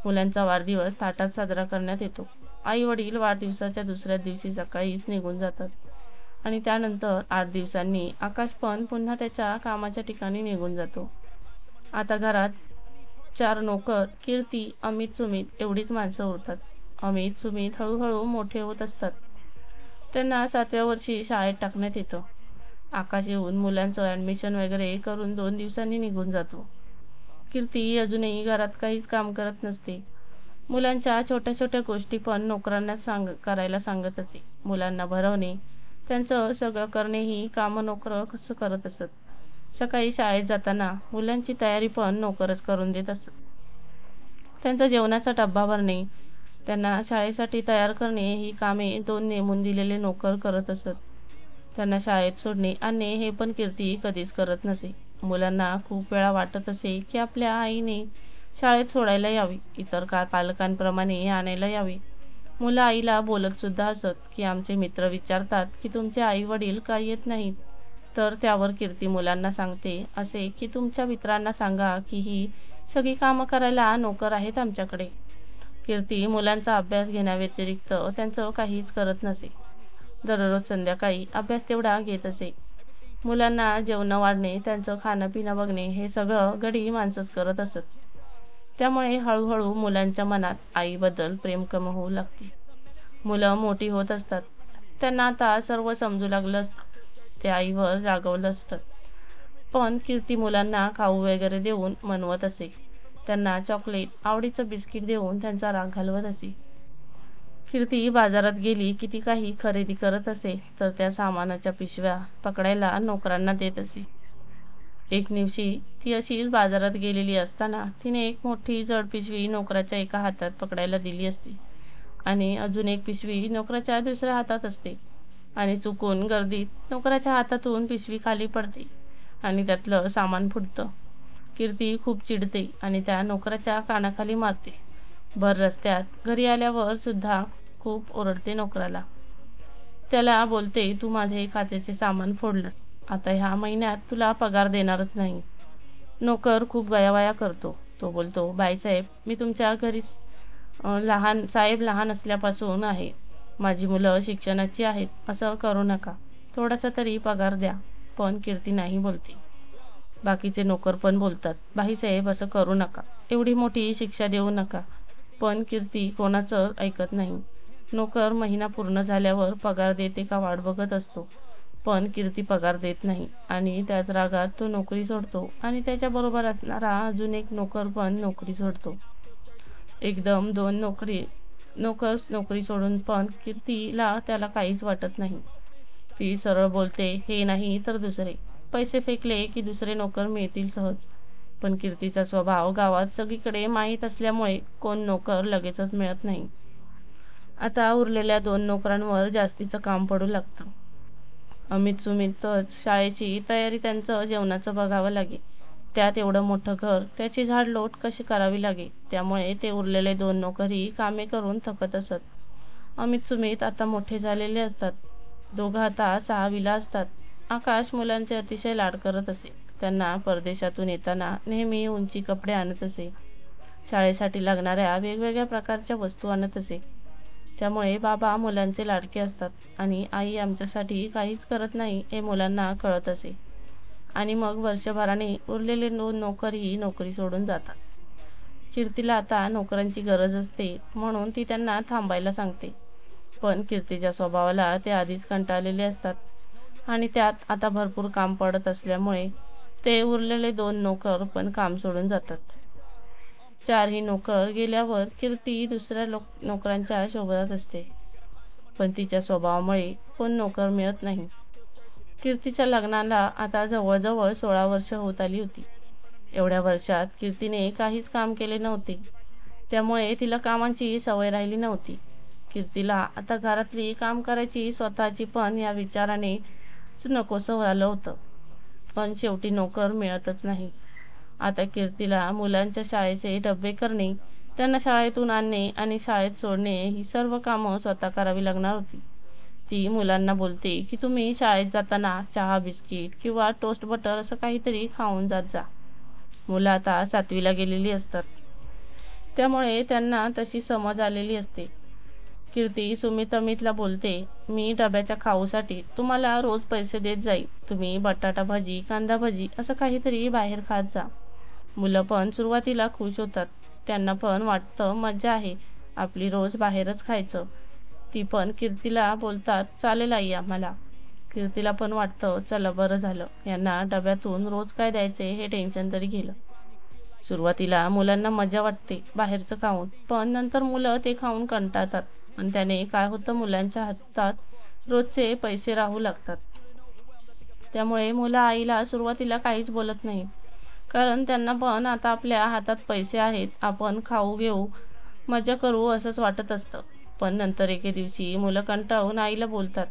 मुलांचा वाढदिवस थाटात साजरा करण्यात येतो. आई वडील वाढदिवसाच्या दुसऱ्या दिवशी सकाळीच निघून जातात आणि त्यानंतर 8 दिवसांनी आकाश पण पुन्हा त्याच्या कामाच्या ठिकाणी निघून जातो. आता घरात 4 नोकर, कीर्ती, अमित, सुमित एवढीच माणसं उरतात. अमित, सुमित हळूहळू मोठे होत असतात. त्यांना 7व्या वर्षी शाळेत टाकण्यात येतं. आकाश येऊन मुलांचं ॲडमिशन वगैरे करून 2 दिवसांनी निघून जातो. कीर्ती अजूनही घरात काहीच काम करत नसते. मुलांच्या छोट्या छोट्या गोष्टी पण नोकरांना करायला सांगत असे. मुलांना भरवणे, त्यांचं सगळं करणे ही कामं नोकर कसं करत असत. सकाळी शाळेत जाताना मुलांची तयारी पण नोकरच करून देत असत. त्यांचा जेवणाचा डब्बा भरणे, त्यांना शाळेसाठी तयार करणे ही कामे 2 नेमून दिलेले नोकर करत असत. त्यांना शाळेत सोडणे आणणे हे पण कीर्ती कधीच करत नसे. मुलांना खूप वेळा वाटत असे की आपल्या आईने शाळेत सोडायला यावी, इतर पालकांप्रमाणे आणायला यावी. मुलं आईला बोलत सुद्धा असत की आमचे मित्र विचारतात की तुमचे आई वडील का येत नाहीत. तर त्यावर कीर्ती मुलांना सांगते असे की तुमच्या मित्रांना सांगा की ही सगळी कामं करायला नोकर आहेत आमच्याकडे. कीर्ती मुलांचा अभ्यास घेण्याव्यतिरिक्त त्यांचं काहीच करत नसे. दररोज संध्याकाळी अभ्यास तेवढा घेत असे. मुलांना जेवण वाढणे, त्यांचं खाणं पिणं बघणे हे सगळं गडी माणसंच करत असत. त्यामुळे हळूहळू मुलांच्या मनात आईबद्दल प्रेम कमी होऊ लागते. मुलं मोठी होत असतात. त्यांना आता सर्व समजू लागलं असतं. ते आईवर रागावलं असतं. पण कीर्ती मुलांना खाऊ वगैरे देऊन मनवत असे. त्यांना चॉकलेट, आवडीचं बिस्किट देऊन त्यांचा राग घालवत असे. कीर्ती बाजारात गेली की ती काही खरेदी करत असे तर त्या सामानाच्या पिशव्या पकडायला नोकरांना देत असे. एक दिवशी ती अशीच बाजारात गेलेली असताना तिने एक मोठी जड पिशवी नोकराच्या एका हातात पकडायला दिली असते आणि अजून एक पिशवी नोकराच्या दुसऱ्या हातात असते आणि चुकून गर्दीत नोकराच्या हातातून पिशवी खाली पडते आणि त्यातलं सामान फुटतं. कीर्ती खूप चिडते आणि त्या नोकराच्या कानाखाली मारते. भर रस्त्यात घरी आल्यावर सुद्धा खूप ओरडते नोकराला. त्याला बोलते, तू माझे खात्याचे सामान फोडलंस, आता ह्या महिन्यात तुला पगार देणारच नाही. नोकर खूप गयावया करतो. तो बोलतो, बाईसाहेब, मी तुमच्या घरी लहान असल्यापासून आहे. माझी मुलं शिक्षणाची आहेत, असं करू नका. थोडासा तरी पगार द्या. पण कीर्ती नाही बोलते. बाकीचे नोकर पण बोलतात, बाईसाहेब असं करू नका, एवढी मोठी शिक्षा देऊ नका. पण कीर्ती कोणाचं ऐकत नाही. नोकर महिना पूर्ण झाल्यावर पगार देते का वाट बघत असतो. पण कीर्ती पगार देत नाही आणि त्याच रागात तो नोकरी सोडतो आणि त्याच्याबरोबर असणारा अजून एक नोकर पण नोकरी सोडतो. एकदम 2 नोकर नोकरी सोडून पण कीर्तीला त्याला काहीच वाटत नाही. ती सरळ बोलते, हे नाही तर दुसरे. पैसे फेकले की दुसरे नोकर मिळतील सहज. पण कीर्तीचा स्वभाव गावात सगळीकडे माहीत असल्यामुळे कोण नोकर लगेचच मिळत नाही. आता उरलेल्या 2 नोकरांवर जास्तीचं काम पडू लागतं. अमित सुमित शाळेची तयारी, त्यांचं जेवणाचं बघावं लागे. त्यात एवढं मोठं घर, त्याची झाडलोट कशी करावी लागे. त्यामुळे ते उरलेले 2 नोकरही कामे करून थकत असत. अमित सुमित आता मोठे झालेले असतात. दोघं आता 6वीला असतात. आकाश मुलांचे अतिशय लाड करत असे. त्यांना परदेशातून येताना नेहमी उंची कपडे आणत असे. शाळेसाठी लागणाऱ्या वेगवेगळ्या प्रकारच्या वस्तू आणत असे. त्यामुळे बाबा मुलांचे लाडके असतात आणि आई आमच्यासाठी काहीच करत नाही हे मुलांना कळत असे. आणि मग वर्षभराने उरलेले 2 नोकरही नोकरी सोडून जातात. कीर्तीला आता नोकरांची गरज असते म्हणून ती त्यांना थांबायला सांगते. पण कीर्तीच्या स्वभावाला ते आधीच कंटाळलेले असतात आणि त्यात आता भरपूर काम पडत असल्यामुळे ते उरलेले 2 नोकर पण काम सोडून जातात. 4ही नोकर गेल्यावर कीर्ती दुसऱ्या नोकरांच्या शोधात असते, पण तिच्या स्वभावामुळे कोण नोकर मिळत नाही. कीर्तीच्या लग्नाला आता जवळजवळ 16 वर्ष होत आली होती. एवढ्या वर्षात कीर्तीने काहीच काम केले नव्हते, त्यामुळे तिला कामाची सवय राहिली नव्हती. कीर्तीला आता घरातली काम करायची स्वतःची पण या विचाराने नकोसं झालं होतं. पण शेवटी नोकर मिळतच नाही. आता कीर्तीला मुलांच्या शाळेचे डबे करणे, त्यांना शाळेतून आणणे आणि शाळेत सोडणे ही सर्व कामं स्वतः करावी लागणार होती. ती मुलांना बोलते की तुम्ही शाळेत जाताना चहा, बिस्किट किंवा टोस्ट बटर असं काहीतरी खाऊन जात जा. मुलं आता 7वीला गेलेली असतात, त्यामुळे त्यांना तशी समज आलेली असते. कीर्ती सुमित अमितला बोलते, मी डब्याच्या खाऊसाठी तुम्हाला रोज पैसे देत जाईल. तुम्ही बटाटा भाजी, कांदा भाजी असं काहीतरी बाहेर खात जा. मुलं पण सुरुवातीला खुश होतात. त्यांना पण वाटतं मज्जा आहे आपली रोज बाहेरच खायचं. ती पण कीर्तीला बोलतात, चालेल आई आम्हाला. कीर्तीला पण वाटतं चला बरं झालं, यांना डब्यातून रोज काय द्यायचे हे टेन्शन तरी गेलं. सुरुवातीला मुलांना मजा वाटते बाहेरचं खाऊन, पण नंतर मुलं ते खाऊन कंटाळतात आणि त्याने काय होतं, मुलांच्या हातात रोजचे पैसे राहू लागतात. त्यामुळे मुलं आईला सुरुवातीला काहीच बोलत नाहीत, कारण त्यांना पण आता आपल्या हातात पैसे आहेत, आपण खाऊ घेऊ, मजा करू असंच वाटत असतं. पण नंतर एके दिवशी मुलं कंटाळून आईला बोलतात,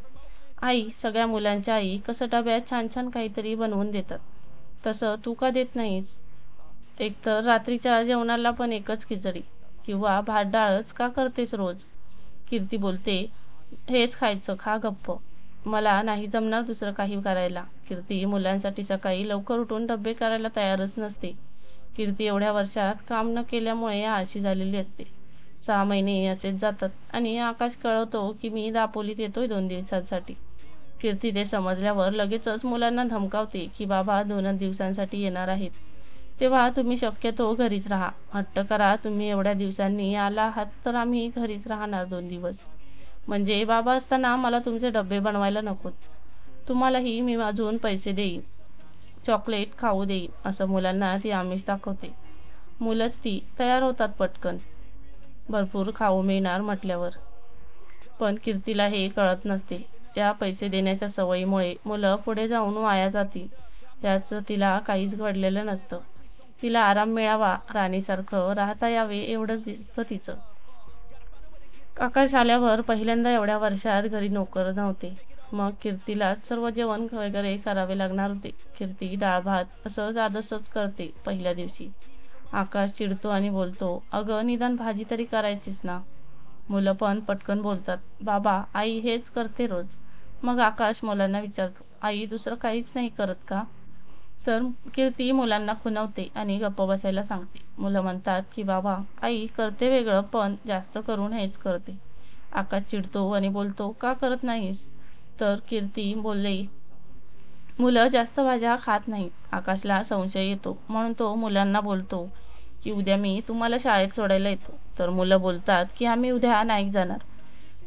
आई सगळ्या मुलांच्या आई कसं डब्यात छान छान काहीतरी बनवून देतात, तसं तू का देत नाहीस? एकतर रात्रीच्या जेवणाला पण एकच खिचडी किंवा भात डाळच का करतेस रोज? कीर्ती बोलते, हेच खायचं, खा गप्प, मला नाही जमणार दुसरं काही करायला. कीर्ती मुलांसाठी सकाळी लवकर उठून डबे करायला तयारच नसते. कीर्ती एवढ्या वर्षात काम न केल्यामुळे आळशी झालेली असते. 6 महिने असेच जातात आणि आकाश कळवतो की मी दापोलीत येतोय 2 दिवसांसाठी. कीर्ती ते समजल्यावर लगेचच मुलांना धमकावते की बाबा 2 दिवसांसाठी येणार आहेत, तेव्हा तुम्ही शक्यतो घरीच राहा. हट्ट करा, तुम्ही एवढ्या दिवसांनी आला आहात तर आम्ही घरीच राहणार 2 दिवस. म्हणजे बाबा असताना मला तुमचे डबे बनवायला नकोत. तुम्हालाही मी अजून पैसे देईन, चॉकलेट खाऊ देईन, असं मुलांना ती आमिष दाखवते. मुलंच ती तयार होतात पटकन, भरपूर खाऊ मिळणार म्हटल्यावर. पण कीर्तीला हे कळत नसते, त्या पैसे देण्याच्या सवयीमुळे मुलं पुढे जाऊन वाया जातील याचं तिला काहीच घडलेलं नसतं. तिला आराम मिळावा, राणीसारखं राहता यावे एवढंच दिसतं तिचं. आकाश आल्यावर पहिल्यांदा एवढ्या वर्षात घरी नोकर नव्हते. मग कीर्तीलाच सर्व जेवण वगैरे करावे लागणार होते. कीर्ती डाळ भात असं जादसच करते पहिल्या दिवशी. आकाश चिडतो आणि बोलतो, अगं निदान भाजी तरी करायचीच ना. मुलं पण पटकन बोलतात, बाबा आई हेच करते रोज. मग आकाश मुलांना विचारतो, आई दुसरं काहीच नाही करत का? तर कीर्ती मुलांना खुणवते आणि गप्प बसायला सांगते. मुलं म्हणतात की बाबा आई करते वेगळं, पण जास्त करून हेच करते. आकाश चिडतो आणि बोलतो, का करत नाहीस? तर कीर्ती बोलले, मुलं जास्त भाज्या खात नाहीत. आकाशला संशय येतो, म्हणून तो मुलांना बोलतो की उद्या मी तुम्हाला शाळेत सोडायला येतो. तर मुलं बोलतात की आम्ही उद्या नाही जाणार.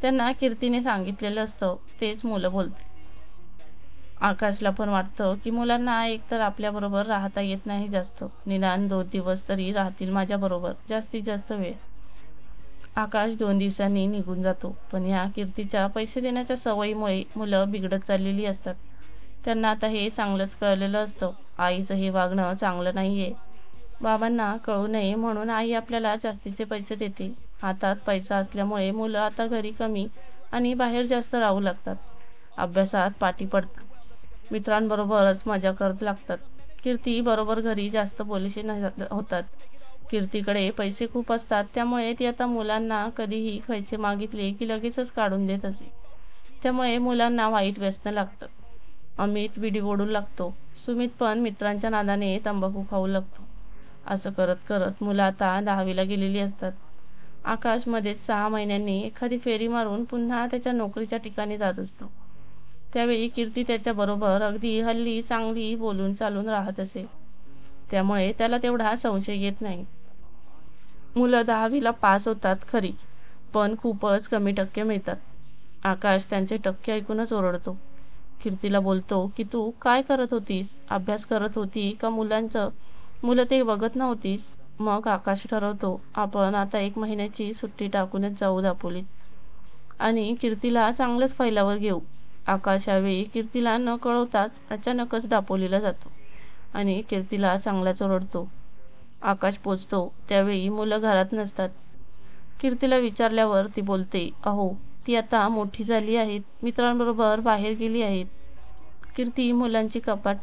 त्यांना कीर्तीने सांगितलेलं असतं तेच मुलं बोलतात. आकाशला पण वाटतं की मुलांना एकतर आपल्याबरोबर राहता येत नाही जास्त, निदान 2 दिवस तरी राहतील माझ्याबरोबर, जास्तीत जास्त वेळ. आकाश 2 दिवसांनी निघून जातो. पण या कीर्तीच्या पैसे देण्याच्या सवयीमुळे मुलं बिघडत चाललेली असतात. त्यांना आता हे चांगलंच कळलेलं असतं, आईचं हे वागणं चांगलं नाहीये. बाबांना कळू नये म्हणून आई आपल्याला जास्तीचे पैसे देते. हातात पैसा असल्यामुळे मुलं आता घरी कमी आणि बाहेर जास्त राहू लागतात. अभ्यासात पाठी पडतात, मित्रांबरोबरच मजा करत लागतात. कीर्ती बरोबर घरी जास्त बोलीशी होतात. कीर्तीकडे पैसे खूप असतात, त्यामुळे ती आता मुलांना कधीही पैसे मागितले की लगेचच काढून देत असे. त्यामुळे मुलांना वाईट व्यसन लागतं. अमित विडी ओढू लागतो, सुमित पण मित्रांच्या नादाने तंबाखू खाऊ लागतो. असं करत करत मुलं आता 10वीला गेलेली असतात. आकाश मध्येच 6 महिन्यांनी एखादी फेरी मारून पुन्हा त्याच्या नोकरीच्या ठिकाणी जात असतो. त्यावेळी कीर्ती त्याच्याबरोबर अगदी हल्ली चांगली बोलून चालून राहत असे, त्यामुळे त्याला तेवढा संशय येत नाही. मुलं 10वीला पास होतात खरी, पण खूपच कमी टक्के मिळतात. आकाश त्यांचे टक्के ऐकूनच ओरडतो. कीर्तीला बोलतो की तू काय करत होतीस? अभ्यास करत होती का मुलं ते बघत नव्हतीस? मग आकाश ठरवतो आपण आता 1 महिन्याची सुट्टी टाकूनच जाऊ दापोलीत आणि कीर्तीला चांगलंच फैलावर घेऊ. आकाश यावेळी कीर्तीला न कळवताच अचानकच दापोलीला जातो आणि कीर्तीला चांगलाच ओरडतो. आकाश पोचतो त्यावेळी मुलं घरात नसतात. कीर्तीला विचारल्यावर ती बोलते, अहो ती आता मोठी झाली आहेत, मित्रांबरोबर बाहेर गेली आहेत. कीर्ती मुलांची कपाट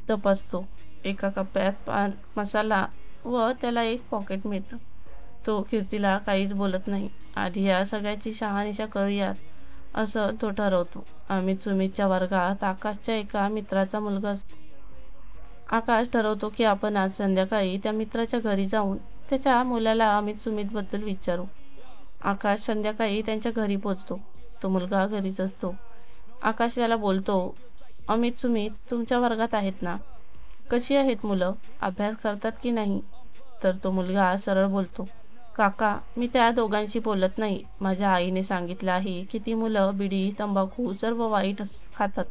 तपासतो. एका कप्प्यात पान मसाला व त्याला एक पॉकेट मिळतं. तो कीर्तीला काहीच बोलत नाही. आधी या सगळ्याची शहानिशा करूयात असं तो ठरवतो. अमित सुमितच्या वर्गात आकाशच्या एका मित्राचा मुलगा असतो. आकाश ठरवतो की आपण आज संध्याकाळी त्या मित्राच्या घरी जाऊन त्याच्या मुलाला अमित सुमितबद्दल विचारू. आकाश संध्याकाळी त्यांच्या घरी पोचतो. तो मुलगा घरीच असतो. आकाश त्याला बोलतो, अमित सुमित तुमच्या वर्गात आहेत ना? कशी आहेत मुलं? अभ्यास करतात की नाही? तर तो मुलगा सरळ बोलतो, काका मी त्या दोघांशी बोलत नाही. माझ्या आईने सांगितलं आहे की ती मुलं बिडी तंबाखू सर्व वाईट खातात,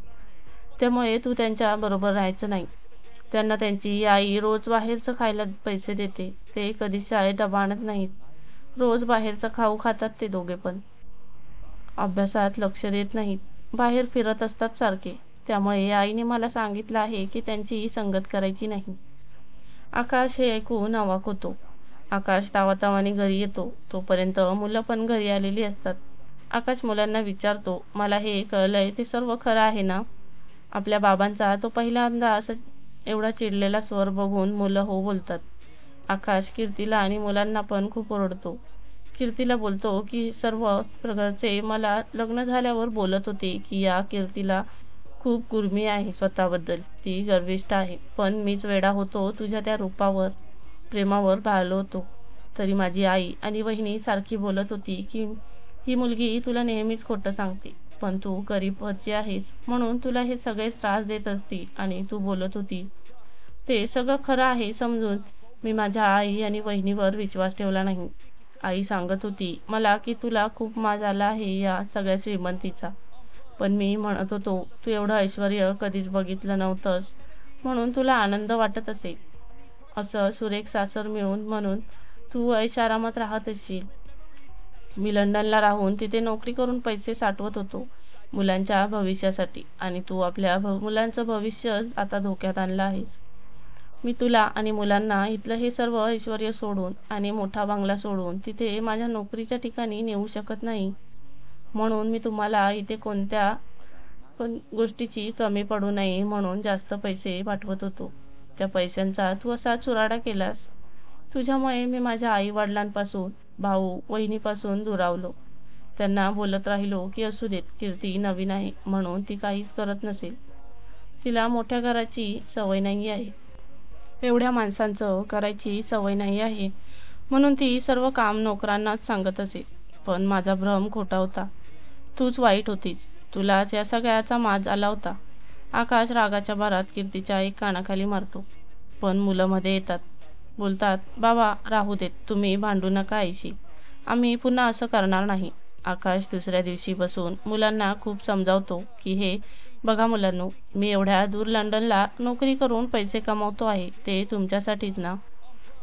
त्यामुळे तू त्यांच्या बरोबर राहायचं नाही. त्यांना त्यांची आई रोज बाहेरचं खायला पैसे देते. ते कधी शाळेत डबा आणत नाहीत. रोज बाहेरचा खाऊ खातात ते दोघे पण. अभ्यासात लक्ष देत नाहीत. बाहेर फिरत असतात सारखे. त्यामुळे आईने मला सांगितलं आहे की त्यांची संगत करायची नाही. आकाश हे ऐकून अवाक होतो. आकाश तावातावाने घरी येतो. तोपर्यंत मुलं पण घरी आलेली असतात. आकाश मुलांना विचारतो, मला हे कळलंय ते सर्व खरं आहे ना? आपल्या बाबांचा तो पहिल्यांदा असं एवढा चिडलेला स्वर बघून मुलं हो बोलतात. आकाश कीर्तीला आणि मुलांना पण खूप ओरडतो. कीर्तीला बोलतो की सर्व घरचे मला लग्न झाल्यावर बोलत होते की या कीर्तीला खूप गुर्मी आहे स्वतःबद्दल, ती गर्विष्ठ आहे. पण मीच वेडा होतो तुझ्या त्या रूपावर, प्रेमावर भाळलो होतो. तरी माझी आई आणि वहिनी सारखी बोलत होती की ही मुलगी तुला नेहमीच खोटं सांगते, पण तू गरीबची आहेस म्हणून तुला हे सगळे त्रास देत असती आणि तू बोलत होती. ते सगळं खरं आहे समजून मी माझ्या आई आणि वहिनीवर विश्वास ठेवला नाही. आई सांगत होती मला की तुला खूप माज आला आहे या सगळ्या श्रीमंतीचा, पण मी म्हणत होतो तू एवढं ऐश्वर्य कधीच बघितलं नव्हतंस म्हणून तुला आनंद वाटत असेल. असं सुरेख सासर मिळून म्हणून तू ऐशारामात राहत असशील. मी लंडनला राहून तिथे नोकरी करून पैसे साठवत होतो मुलांच्या भविष्यासाठी आणि तू आपल्या मुलांचं भविष्य आता धोक्यात आणलं आहेस. मी तुला आणि मुलांना इथलं हे सर्व ऐश्वर्य सोडून आणि मोठा बंगला सोडून तिथे माझ्या नोकरीच्या ठिकाणी नेऊ शकत नाही. म्हणून मी तुम्हाला इथे कोणत्या गोष्टीची कमी पडू नये म्हणून जास्त पैसे पाठवत होतो. त्या पैशांचा तू असा चुराडा केलास. तुझ्यामुळे मी माझ्या आई वडिलांपासून, भाऊ वहिनीपासून दुरावलो. त्यांना बोलत राहिलो की असू देत, कीर्ती नवीन आहे म्हणून ती काहीच करत नसेल. तिला मोठ्या घराची सवय नाही आहे, एवढ्या माणसांचं करायची सवय नाही आहे म्हणून ती सर्व काम नोकरांनाच सांगत असे. पण माझा भ्रम खोटा होता. तूच वाईट होतीस. तुलाच या सगळ्याचा माज आला होता. आकाश रागाच्या भरात कीर्तीच्या एक कानाखाली मारतो. पण मुलं मध्ये येतात. बोलतात, बाबा राहू देत, तुम्ही भांडू नका आईशी. आम्ही पुन्हा असं करणार नाही. आकाश दुसऱ्या दिवशी बसून मुलांना खूप समजावतो की हे बघा मुलांनो, मी एवढ्या दूर लंडनला नोकरी करून पैसे कमावतो आहे ते तुमच्यासाठीच ना.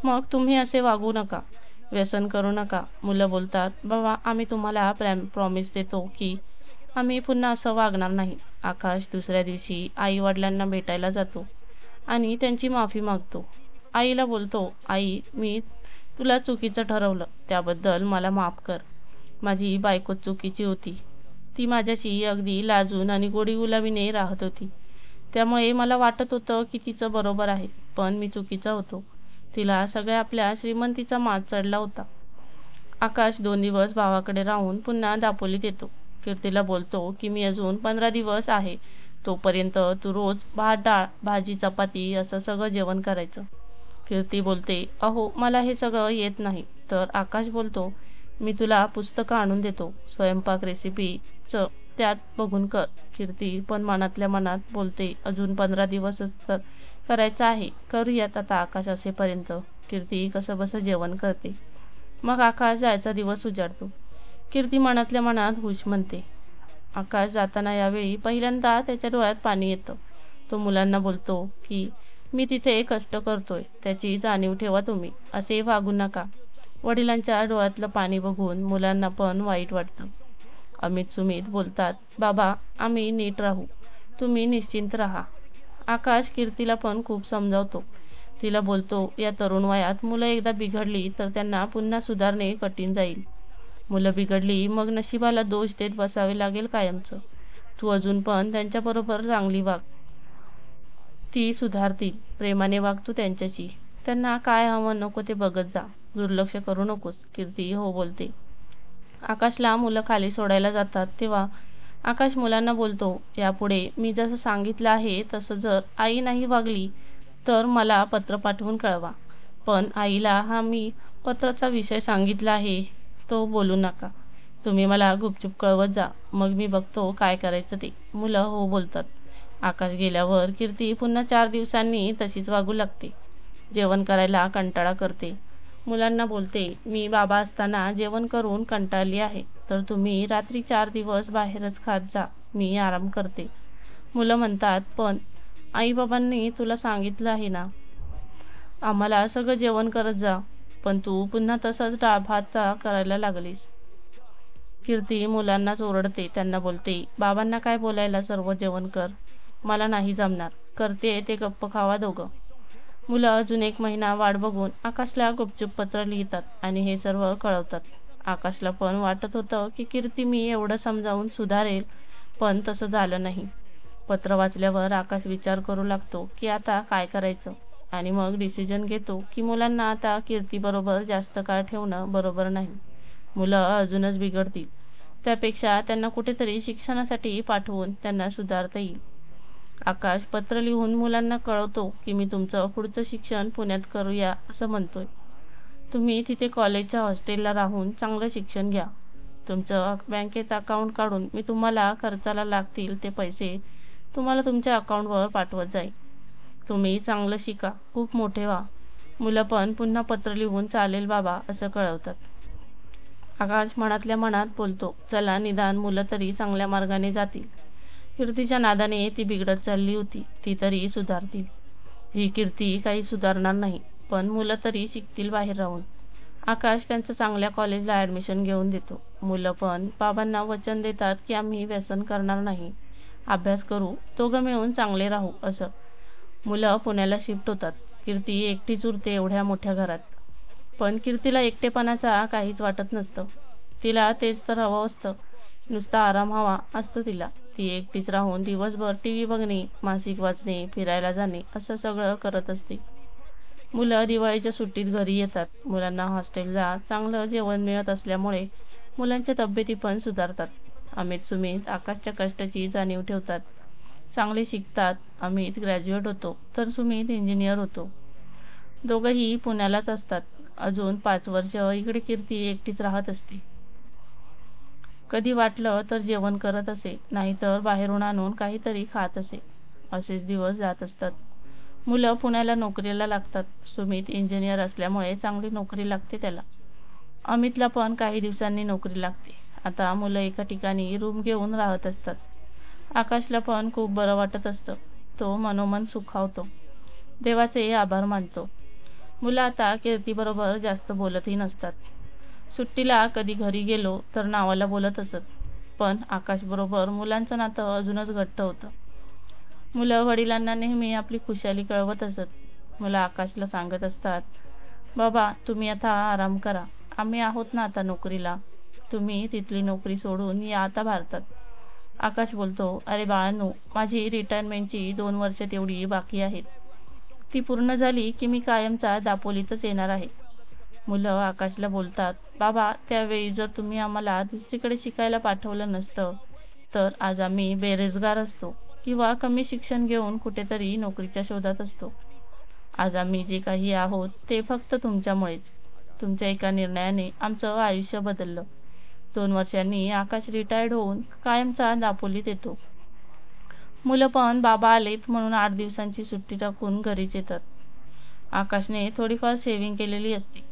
मग तुम्ही असे वागू नका, व्यसन करू नका. मुलं बोलतात, बाबा आम्ही तुम्हाला प्रॉमिस देतो की आम्ही पुन्हा असं वागणार नाही. आकाश दुसऱ्या दिवशी आई वडिलांना भेटायला जातो आणि त्यांची माफी मागतो. आईला बोलतो, आई मी तुला चुकीचं ठरवलं त्याबद्दल मला माफ कर. माझी बायको चुकीची होती. ती माझ्याशी अगदी लाजून आणि गोडीगुलाबीने राहत होती. त्यामुळे मला वाटत होतं की तिचं बरोबर आहे, पण मी चुकीचा होतो. तिला सगळ्या आपल्या श्रीमंतीचा माज चढला होता. आकाश 2 दिवस भावाकडे राहून पुन्हा दापोलीत येतो. कीर्तीला बोलतो की मी अजून 15 दिवस आहे, तोपर्यंत तू रोज भात डाळ भाजी चपाती असं सगळं जेवण करायचं. कीर्ती बोलते, अहो मला हे सगळं येत नाही. तर आकाश बोलतो, मी तुला पुस्तकं आणून देतो, स्वयंपाक रेसिपीचं त्यात बघून कर. कीर्ती पण मनातल्या मनात बोलते, अजून 15 दिवसच तर करायचं आहे, करूयात आता आकाश असेपर्यंत. कीर्ती कसं बसं जेवण करते. मग आकाश जायचा दिवस उजाडतो. कीर्ती मनातल्या मनात हुश म्हणते, आकाश जाताना यावेळी पहिल्यांदा त्याच्या डोळ्यात पाणी येतं. तो मुलांना बोलतो की मी तिथे कष्ट करतोय, त्याची जाणीव ठेवा तुम्ही, असे वागू नका. वडिलांच्या डोळ्यातलं पाणी बघून मुलांना पण वाईट वाटतं. अमित सुमित बोलतात, बाबा आम्ही नीट राहू, तुम्ही निश्चिंत राहा. आकाश कीर्तीला पण खूप समजावतो. तिला बोलतो, या तरुण वयात मुलं एकदा बिघडली तर त्यांना पुन्हा सुधारणे कठीण जाईल. मुलं बिघडली मग नशिबाला दोष देत बसावे लागेल कायमचं. तू अजून पण त्यांच्याबरोबर चांगली वाग, ती सुधारतील. प्रेमाने वाग तू त्यांच्याशी. त्यांना काय हवं नको ते बघत जा, दुर्लक्ष करू नकोस. कीर्ती हो बोलते. आकाशला मुलं खाली सोडायला जातात तेव्हा आकाश मुलांना बोलतो, यापुढे मी जसं सांगितलं आहे तसं जर आई नाही वागली तर मला पत्र पाठवून कळवा. पण आईला हा मी पत्राचा विषय सांगितला आहे तो बोलू नका. तुम्ही मला गुपचूप कळवत जा, मग मी बघतो काय करायचं ते. मुलं हो बोलतात. आकाश गेल्यावर कीर्ती पुन्हा 4 दिवसांनी तशीच वागू लागते. जेवण करायला कंटाळा करते. मुलांना बोलते, मी बाबा असताना जेवण करून कंटाळली आहे, तर तुम्ही रात्री 4 दिवस बाहेरच खात जा, मी आराम करते. मुलं म्हणतात, पण आई-बाबांनी तुला सांगितलं आहे ना, आम्हाला सगळं जेवण करत जा, पण तू पुन्हा तसंच डाळ भातचा करायला लागलीस. कीर्ती मुलांनाच ओरडते. त्यांना बोलते, बाबांना काय बोलायला, सर्व जेवण कर. मला नाही जमणार. करते ते गप्प खावा दोघं. मुलं अजून 1 महिना वाट बघून आकाशला गुपचूप पत्र लिहितात आणि हे सर्व कळवतात. आकाशला पण वाटत होतं की कीर्ती मी एवढं समजावून सुधारेल, पण तसं झालं नाही. पत्र वाचल्यावर आकाश विचार करू लागतो की आता काय करायचं, आणि मग डिसिजन घेतो की मुलांना आता कीर्तीबरोबर जास्त काळ ठेवणं बरोबर नाही. मुलं अजूनच बिघडतील, त्यापेक्षा त्यांना कुठेतरी शिक्षणासाठी पाठवून त्यांना सुधारता येईल. आकाश पत्र लिहून मुलांना कळवतो की मी तुमचं पुढचं शिक्षण पुण्यात करूया असं म्हणतोय. तुम्ही तिथे कॉलेजच्या हॉस्टेलला राहून चांगलं शिक्षण घ्या. तुमचं बँकेत अकाउंट काढून मी तुम्हाला खर्चाला लागतील ते पैसे तुम्हाला तुमच्या अकाउंटवर पाठवत जाईल. तुम्ही चांगलं शिका, खूप मोठे व्हा. मुलं पण पुन्हा पत्र लिहून चालेल बाबा असं कळवतात. आकाश मनातल्या मनात बोलतो, चला निदान मुलं तरी चांगल्या मार्गाने जातील. कीर्तीच्या नादाने ती बिघडत चालली होती, ती तरी सुधारतील. ही कीर्ती काही सुधारणार नाही, पण मुलं तरी शिकतील बाहेर राहून. आकाश त्यांचं चांगल्या कॉलेजला ॲडमिशन घेऊन देतो. मुलं पण बाबांना वचन देतात की आम्ही व्यसन करणार नाही, अभ्यास करू, दोघं मिळून चांगले राहू असं. मुलं पुण्याला शिफ्ट होतात. कीर्ती एकटीच उरते एवढ्या मोठ्या घरात. पण कीर्तीला एकटेपणाचा काहीच वाटत नसतं. तिला तेच तर हवं असतं, नुसता आराम हवा असतो तिला. ती एकटीच राहून दिवसभर टीव्ही बघणे, मासिक वाचणे, फिरायला जाणे असं सगळं करत असते. मुलं दिवाळीच्या सुट्टीत घरी येतात. मुलांना हॉस्टेलला चांगलं जेवण मिळत असल्यामुळे मुलांच्या तब्येती पण सुधारतात. अमित सुमित आकाशच्या कष्टाची जाणीव ठेवतात. चांगले शिकतात. अमित ग्रॅज्युएट होतो तर सुमित इंजिनियर होतो. दोघंही पुण्यालाच असतात. अजून 5 वर्ष इकडे कीर्ती एकटीच राहत असते. कधी वाटलं तर जेवण करत असे, नाहीतर बाहेरून आणून काहीतरी खात असे. असेच दिवस जात असतात. मुलं पुण्याला नोकरीला लागतात. सुमित इंजिनियर असल्यामुळे चांगली नोकरी लागते त्याला. अमितला पण काही दिवसांनी नोकरी लागते. आता मुलं एका ठिकाणी रूम घेऊन राहत असतात. आकाशला पण खूप बरं वाटत असतं. तो मनोमन सुखावतो. देवाचे आभार मानतो. मुलं आता कीर्तीबरोबर जास्त बोलतही नसतात. सुट्टीला कधी घरी गेलो तर नावाला बोलत असत, पण आकाशबरोबर मुलांचं नातं अजूनच घट्ट होतं. मुलं वडिलांना नेहमी आपली खुशाली कळवत असत. मुलं आकाशला सांगत असतात, बाबा तुम्ही आता आराम करा, आम्ही आहोत ना आता नोकरीला, तुम्ही तिथली नोकरी सोडून या आता भारतात. आकाश बोलतो, अरे बाळांनो, माझी रिटायरमेंटची 2 वर्ष तेवढी बाकी आहेत. ती पूर्ण झाली की मी कायमचा दापोलीतच येणार आहे. मुलं आकाशला बोलतात, बाबा त्यावेळी जर तुम्ही आम्हाला दुसरीकडे शिकायला पाठवलं नसतं तर आज आम्ही बेरोजगार असतो किंवा कमी शिक्षण घेऊन कुठेतरी नोकरीच्या शोधात असतो. आज आम्ही जे काही आहोत ते फक्त तुमच्यामुळेच. तुमच्या एका निर्णयाने आमचं आयुष्य बदललं. 2 वर्षांनी आकाश रिटायर्ड होऊन कायमचा दापोलीत येतो. मुलं पण बाबा आलेत म्हणून 8 दिवसांची सुट्टी टाकून घरीच येतात. आकाशने थोडीफार सेव्हिंग केलेली असते.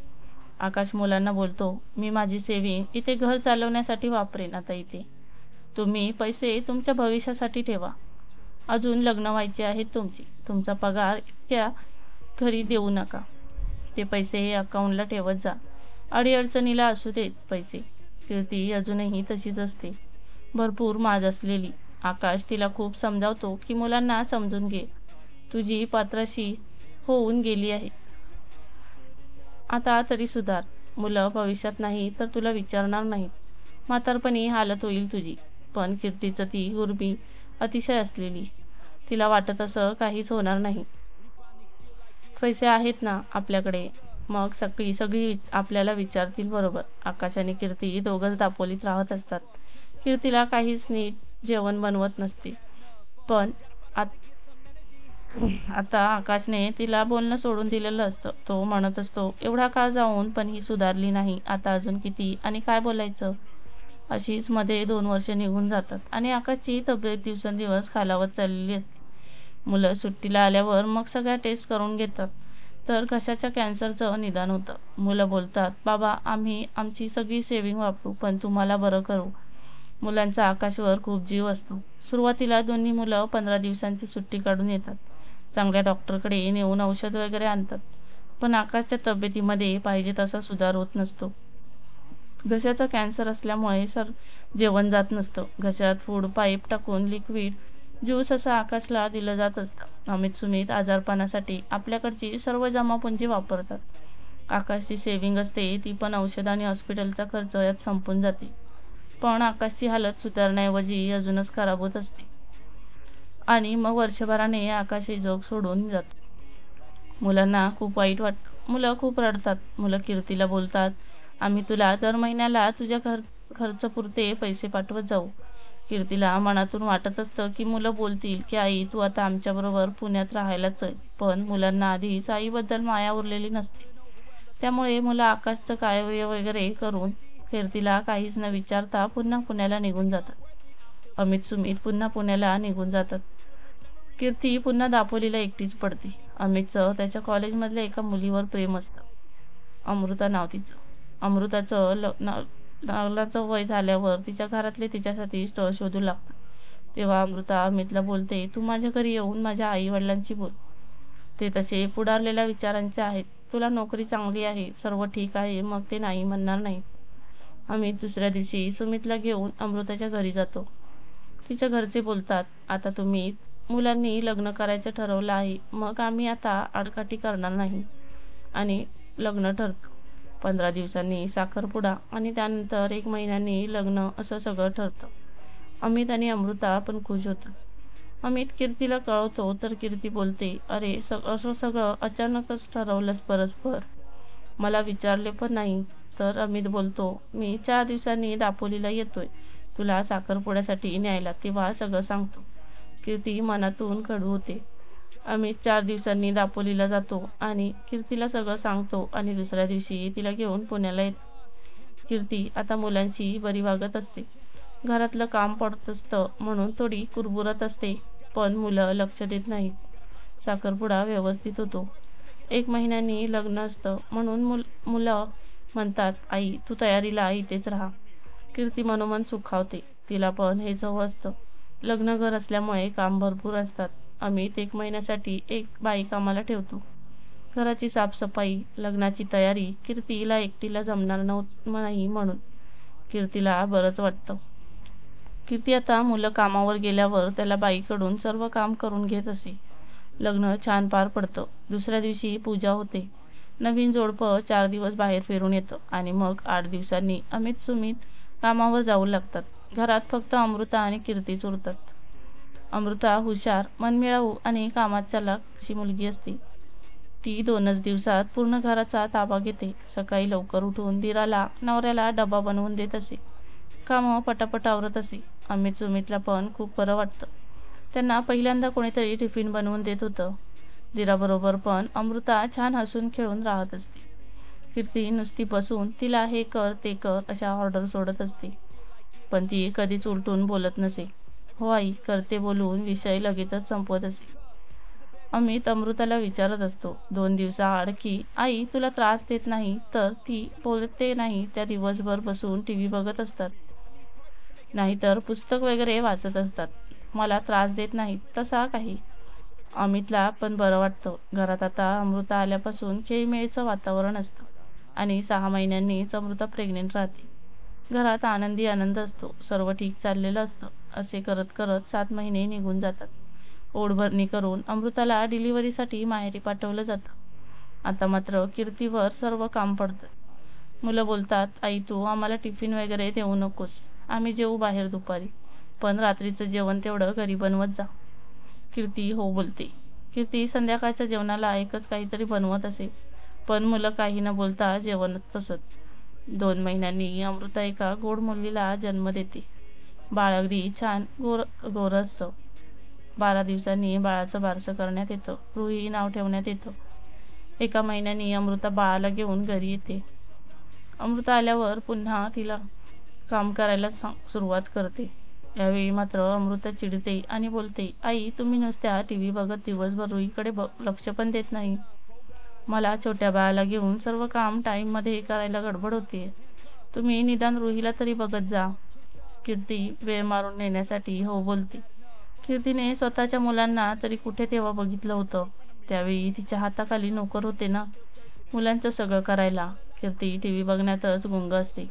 आकाश मुलांना बोलतो, मी माझी सेव्हिंग इथे घर चालवण्यासाठी वापरेन आता इथे. तुम्ही पैसे तुमच्या भविष्यासाठी ठेवा. अजून लग्न व्हायचे आहेत तुमची. तुमचा पगार इतक्या घरी देऊ नका. ते पैसे अकाउंटला ठेवत जा. अडीअडचणीला असू देत पैसे. कीर्ती अजूनही तशीच असते, भरपूर माज असलेली. आकाश तिला खूप समजावतो की मुलांना समजून घे. तुझी पात्राशी होऊन गेली आहे. आता तरी सुधार. मुलं भविष्यात नाही तर तुला विचारणार नाहीत. म्हातारपणी हालत होईल तुझी. पण कीर्तीचं ती गुरमी अतिशय असलेली. तिला वाटत असं काहीच होणार नाही. पैसे आहेत ना आपल्याकडे, मग सगळी सगळी आपल्याला विचारतील बरोबर. आकाश आणि कीर्ती दोघंच दापोलीत राहत असतात. कीर्तीला काहीच नीट जेवण बनवत नसते. पण आता आकाशने तिला बोलणं सोडून दिलेलं असतं. तो म्हणत असतो, एवढा काळ जाऊन पण ही सुधारली नाही. आता अजून किती आणि काय बोलायचं. अशीच मध्ये 2 वर्ष निघून जातात आणि आकाशची तब्येत दिवसेंदिवस खालावत चाललेली असते. मुलं सुट्टीला आल्यावर मग सगळ्या टेस्ट करून घेतात, तर घशाच्या कॅन्सरचं निदान होतं. मुलं बोलतात, बाबा आम्ही आमची सगळी सेव्हिंग वापरू पण तुम्हाला बरं करू. मुलांचा आकाशवर खूप जीव असतो. सुरुवातीला दोन्ही मुलं 15 दिवसांची सुट्टी काढून येतात. चांगल्या डॉक्टरकडे नेऊन औषध वगैरे आणतात. पण आकाशच्या तब्येतीमध्ये पाहिजे तसा सुधार होत नसतो. घशाचा कॅन्सर असल्यामुळे जेवण जात नसतं. घशात फूड पाईप टाकून लिक्विड ज्यूस असं आकाशला दिलं जात असतं. अमित सुमित आजारपणासाठी आपल्याकडची सर्व जमापुंजी वापरतात. आकाशची सेव्हिंग असते ती पण औषध आणि हॉस्पिटलचा खर्च यात संपून जाते. पण आकाशची हालत सुधारण्याऐवजी अजूनच खराब होत असते. आणि मग वर्षभराने आकाश हे जग सोडून जातो. मुलांना खूप वाईट वाटतं. मुलं खूप रडतात. मुलं कीर्तीला बोलतात, आम्ही तुला दर महिन्याला तुझ्या खर्च पुरते पैसे पाठवत जाऊ. कीर्तीला मनातून वाटत असतं की मुलं बोलतील की आई तू आता आमच्याबरोबर पुण्यात राहायलाच आहे. पण मुलांना आधीच आईबद्दल माया उरलेली नसते. त्यामुळे मुलं आकाशचं कार्य वगैरे करून कीर्तीला काहीच न विचारता पुन्हा पुण्याला निघून जातात. अमित सुमित पुन्हा पुण्याला निघून जातात. कीर्ती पुन्हा दापोलीला एकटीच पडते. अमितचं त्याच्या कॉलेजमधल्या एका मुलीवर प्रेम असतं. अमृता नाव तिचं. अमृताचं लग्नाचं वय झाल्यावर तिच्या घरातले तिच्यासाठी स्थळ शोधू लागतात. तेव्हा अमृता अमितला बोलते, तू माझ्या घरी येऊन माझ्या आई वडिलांशी बोल. ते तसे पुढारलेल्या विचारांचे आहेत. तुला नोकरी चांगली आहे, सर्व ठीक आहे, मग ते नाही म्हणणार नाहीत. अमित दुसऱ्या दिवशी सुमितला घेऊन अमृताच्या घरी जातो. तिच्या घरचे बोलतात, आता तुम्ही मुलांनी लग्न करायचं ठरवलं आहे, मग आम्ही आता आडकाठी करणार नाही. आणि लग्न ठरतं. 15 दिवसांनी साखरपुडा आणि त्यानंतर 1 महिन्यानी लग्न असं सगळं ठरतं. अमित आणि अमृता पण खुश होतात. अमित कीर्तीला कळवतो तर कीर्ती बोलते, अरे असं सगळं अचानकच ठरवलंस परस्पर, मला विचारले पण नाही. तर अमित बोलतो, मी 4 दिवसांनी दापोलीला येतोय तुला साखरपुड्यासाठी न्यायला, तेव्हा सगळं सांगतो. कीर्ती मनातून कडू होते. अमित 4 दिवसांनी दापोलीला जातो आणि कीर्तीला सगळं सांगतो आणि दुसऱ्या दिवशी तिला घेऊन पुण्याला येतो. कीर्ती आता मुलांची बरी वागत असते. घरातलं काम पडत असतं म्हणून थोडी कुरबुरत असते, पण मुलं लक्ष देत नाहीत. साखरपुडा व्यवस्थित होतो. 1 महिन्यानी लग्न असतं म्हणून मुलं म्हणतात, आई तू तयारीला इथेच राहा. कीर्ती मनोमन सुखावते. तिला पण हेच हवं असतं. लग्न घर असल्यामुळे काम भरपूर असतात. अमित 1 महिन्यासाठी एक बाई कामाला ठेवतो. घराची साफसफाई, लग्नाची तयारी कीर्तीला एकटीला जमणार नाही म्हणून कीर्तीला बरंच वाटतं. कीर्ती आता मुलं कामावर गेल्यावर त्याला बाईकडून सर्व काम करून घेत असे. लग्न छान पार पडतं. दुसऱ्या दिवशी पूजा होते. नवीन जोडपं 4 दिवस बाहेर फिरून येतं आणि मग 8 दिवसांनी अमित सुमित कामावर जाऊ लागतात. घरात फक्त अमृता आणि कीर्तीच उरतात. अमृता हुशार, मनमिळाऊ आणि कामात चालाख अशी मुलगी असते. ती 2च दिवसात पूर्ण घराचा ताबा घेते. सकाळी लवकर उठून दिराला नवऱ्याला डबा बनवून देत असे. कामं पटापट आवरत असे. अमित सुमितला पण खूप बरं वाटतं. त्यांना पहिल्यांदा कोणीतरी टिफिन बनवून देत होतं. दिराबरोबर पण अमृता छान हसून खेळून राहत असते. कीर्ती नुसती बसून तिला हे कर ते कर अशा ऑर्डर सोडत असते. पण ती कधीच उलटून बोलत नसे. हो आई करते बोलून विषय लगेचच संपवत असे. अमित अमृताला विचारत असतो 2 दिवसाआड की आई तुला त्रास देत नाही तर ती बोलते नाही. त्या दिवसभर बसून टीव्ही बघत असतात. नाहीतर पुस्तक वगैरे वाचत असतात. मला त्रास देत नाहीत तसा काही. अमितला पण बरं वाटतं. घरात आता अमृता आल्यापासून खेळीमेळीचं वातावरण असतं आणि 6 महिन्यांनीच अमृता प्रेग्नेंट राहते. घरात आनंदी आनंद असतो. सर्व ठीक चाललेलं असतं. असे करत करत 7 महिने निघून जातात. ओढभरणी करून अमृताला डिलिव्हरीसाठी माहेरी पाठवलं जातं. आता मात्र कीर्तीवर सर्व काम पडतं. मुलं बोलतात, आई तू आम्हाला टिफिन वगैरे देऊ नकोस. आम्ही जेवू बाहेर दुपारी. पण रात्रीचं जेवण तेवढं घरी बनवत जा. कीर्ती हो बोलते. कीर्ती संध्याकाळच्या जेवणाला एकच काहीतरी बनवत असे. पण मुलं काही न बोलता जेवण तसंच. 2 महिन्यांनी अमृता एका गोड मुलीला जन्म देते. बाळ अगदी छान गोरं असतं. 12 दिवसांनी बाळाचं बारसं करण्यात येतं. रुही नाव ठेवण्यात येतं. 1 महिन्यानी अमृता बाळाला घेऊन घरी येते. अमृता आल्यावर पुन्हा तिला काम करायला सुरुवात करते. यावेळी मात्र अमृता चिडते आणि बोलते, आई तुम्ही नुसत्या टीव्ही बघत दिवसभर रुहीकडे लक्ष पण देत नाही. मला छोट्या बाळाला घेऊन सर्व काम टाईममध्ये करायला गडबड होते. तुम्ही निदान रुहीला तरी बघत जा. कीर्ती वेळ मारून नेण्यासाठी हो बोलते. कीर्तीने स्वतःच्या मुलांना तरी कुठे तेव्हा बघितलं होतं. त्यावेळी तिच्या हाताखाली नोकर होते ना, मुलांचं सगळं करायला. कीर्ती टीव्ही बघण्यातच गुंग असते.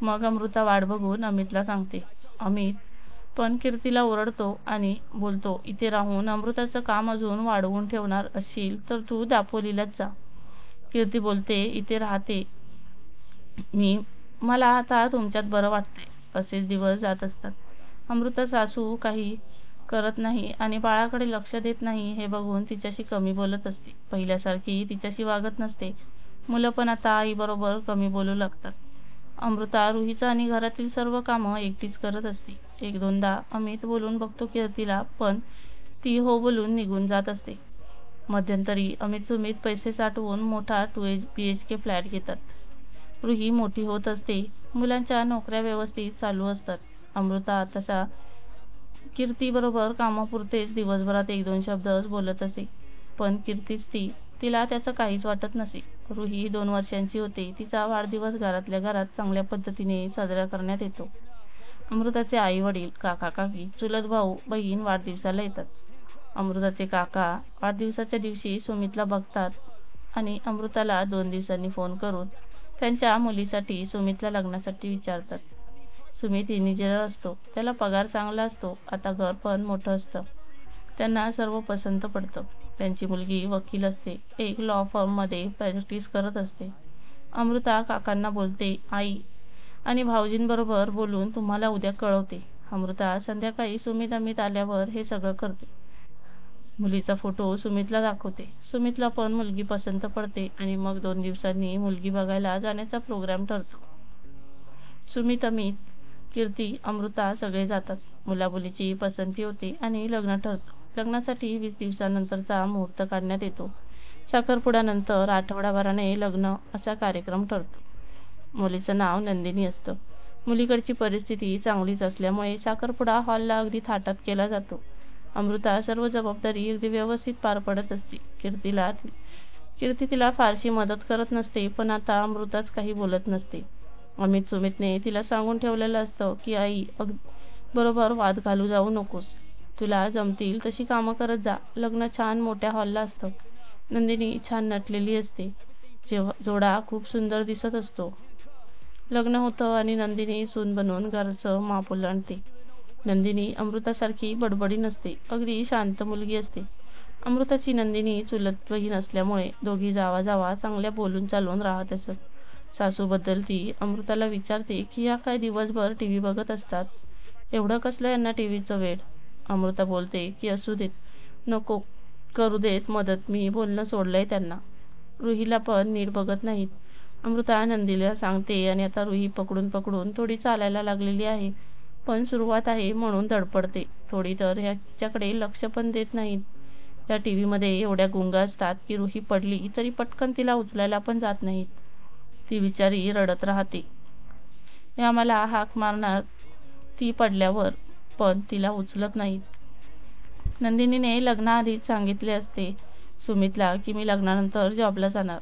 मग अमृता वाट बघून अमितला सांगते. अमित पण कीर्तीला ओरडतो आणि बोलतो, इथे राहून अमृताचं काम अजून वाढवून ठेवणार असशील तर तू दापोलीलाच जा. कीर्ती बोलते, इथे राहते मी, मला आता तुमच्यात बरं वाटते. असेच दिवस जात असतात. अमृता सासू काही करत नाही आणि बाळाकडे लक्ष देत नाही हे बघून तिच्याशी कमी बोलत असते. पहिल्यासारखी तिच्याशी वागत नसते. मुलं पण आता आईबरोबर कमी बोलू लागतात. अमृता रुहीचं आणि घरातील सर्व कामं एकटीच करत असते. 1-2दा अमित बोलून बघतो कीर्तीला, पण ती हो बोलून निघून जात असते. मध्यंतरी अमित सुमित पैसे साठवून मोठा 2 BHK फ्लॅट घेतात. रुही मोठी होत असते. मुलांच्या नोकऱ्या व्यवस्थित चालू असतात. अमृता तसा कीर्तीबरोबर कामापुरतेच दिवसभरात 1-2 शब्दच बोलत असे. पण कीर्तीच तिला त्याचं काहीच वाटत नसे. रुही 2 वर्षांची होते. तिचा वाढदिवस घरातल्या घरात चांगल्या पद्धतीने साजरा करण्यात येतो. अमृताचे आई वडील, काका काकी, चुलत भाऊ बहीण वाढदिवसाला येतात. अमृताचे काका वाढदिवसाच्या दिवशी सुमितला बघतात आणि अमृताला 2 दिवसांनी फोन करून त्यांच्या मुलीसाठी सुमितला लग्नासाठी विचारतात. सुमित इंजिनियर असतो. त्याला पगार चांगला असतो. आता घर पण मोठं असतं. त्यांना सर्व पसंत पडतं. त्यांची मुलगी वकील असते. एक लॉ फर्ममध्ये प्रॅक्टिस करत असते. अमृता काकांना बोलते, आई आणि भाऊजींबरोबर बोलून तुम्हाला उद्या कळवते. अमृता संध्याकाळी सुमित अमित आल्यावर हे सगळं करते. मुलीचा फोटो सुमितला दाखवते. सुमितला पण मुलगी पसंत पडते आणि मग 2 दिवसांनी मुलगी बघायला जाण्याचा प्रोग्राम ठरतो. सुमित अमित कीर्ती अमृता सगळे जातात. मुलामुलीची पसंती होते आणि लग्न ठरतं. लग्नासाठी 20 दिवसानंतरचा मुहूर्त काढण्यात येतो. साखरपुड्यानंतर आठवडाभराने लग्न असा कार्यक्रम ठरतो. मुलीचं नाव नंदिनी असतं. मुलीकडची परिस्थिती चांगलीच असल्यामुळे साखरपुडा हॉलला अगदी थाटात केला जातो. अमृता सर्व जबाबदारी अगदी व्यवस्थित पार पडत असते. कीर्ती तिला फारशी मदत करत नसते, पण आता अमृताच काही बोलत नसते. अमित सुमितने तिला सांगून ठेवलेलं असतं की आई बरोबर वाद घालू जाऊ नकोस. तुला जमतील तशी कामं करत जा. लग्न छान मोठ्या हॉलला असतं. नंदिनी छान नटलेली असते. जोडा खूप सुंदर दिसत असतो. लग्न होतं आणि नंदिनी सून बनवून घरचं माप ओलांडते. नंदिनी अमृतासारखी बडबडी नसते. अगदी शांत मुलगी असते. अमृताची नंदिनी चुलत बहीण असल्यामुळे दोघी जावा चांगल्या बोलून चालून राहत असत. सासूबद्दल ती अमृताला विचारते की या काय दिवसभर टीव्ही बघत असतात. एवढं कसलं यांना टीव्हीचं वेड. अमृता बोलते की असू देत, नको करू देत मदत, मी बोलणं सोडलंय त्यांना. रुहीला पण नीट बघत नाहीत. अमृता नंदीला सांगते आणि आता रुही पकडून थोडी चालायला लागलेली आहे. पण सुरुवात आहे म्हणून धडपडते थोडी, तर ह्याच्याकडे लक्ष पण देत नाहीत. त्या टीव्हीमध्ये एवढ्या गुंगा असतात की रुही पडली तरी पटकन तिला उचलायला पण जात नाहीत. ती बिचारी रडत राहते. हे आम्हाला हाक मारणार ती पडल्यावर, पण तिला उचलत नाहीत. नंदिनीने लग्नाआधीच सांगितले असते सुमितला की मी लग्नानंतर जॉबला जाणार.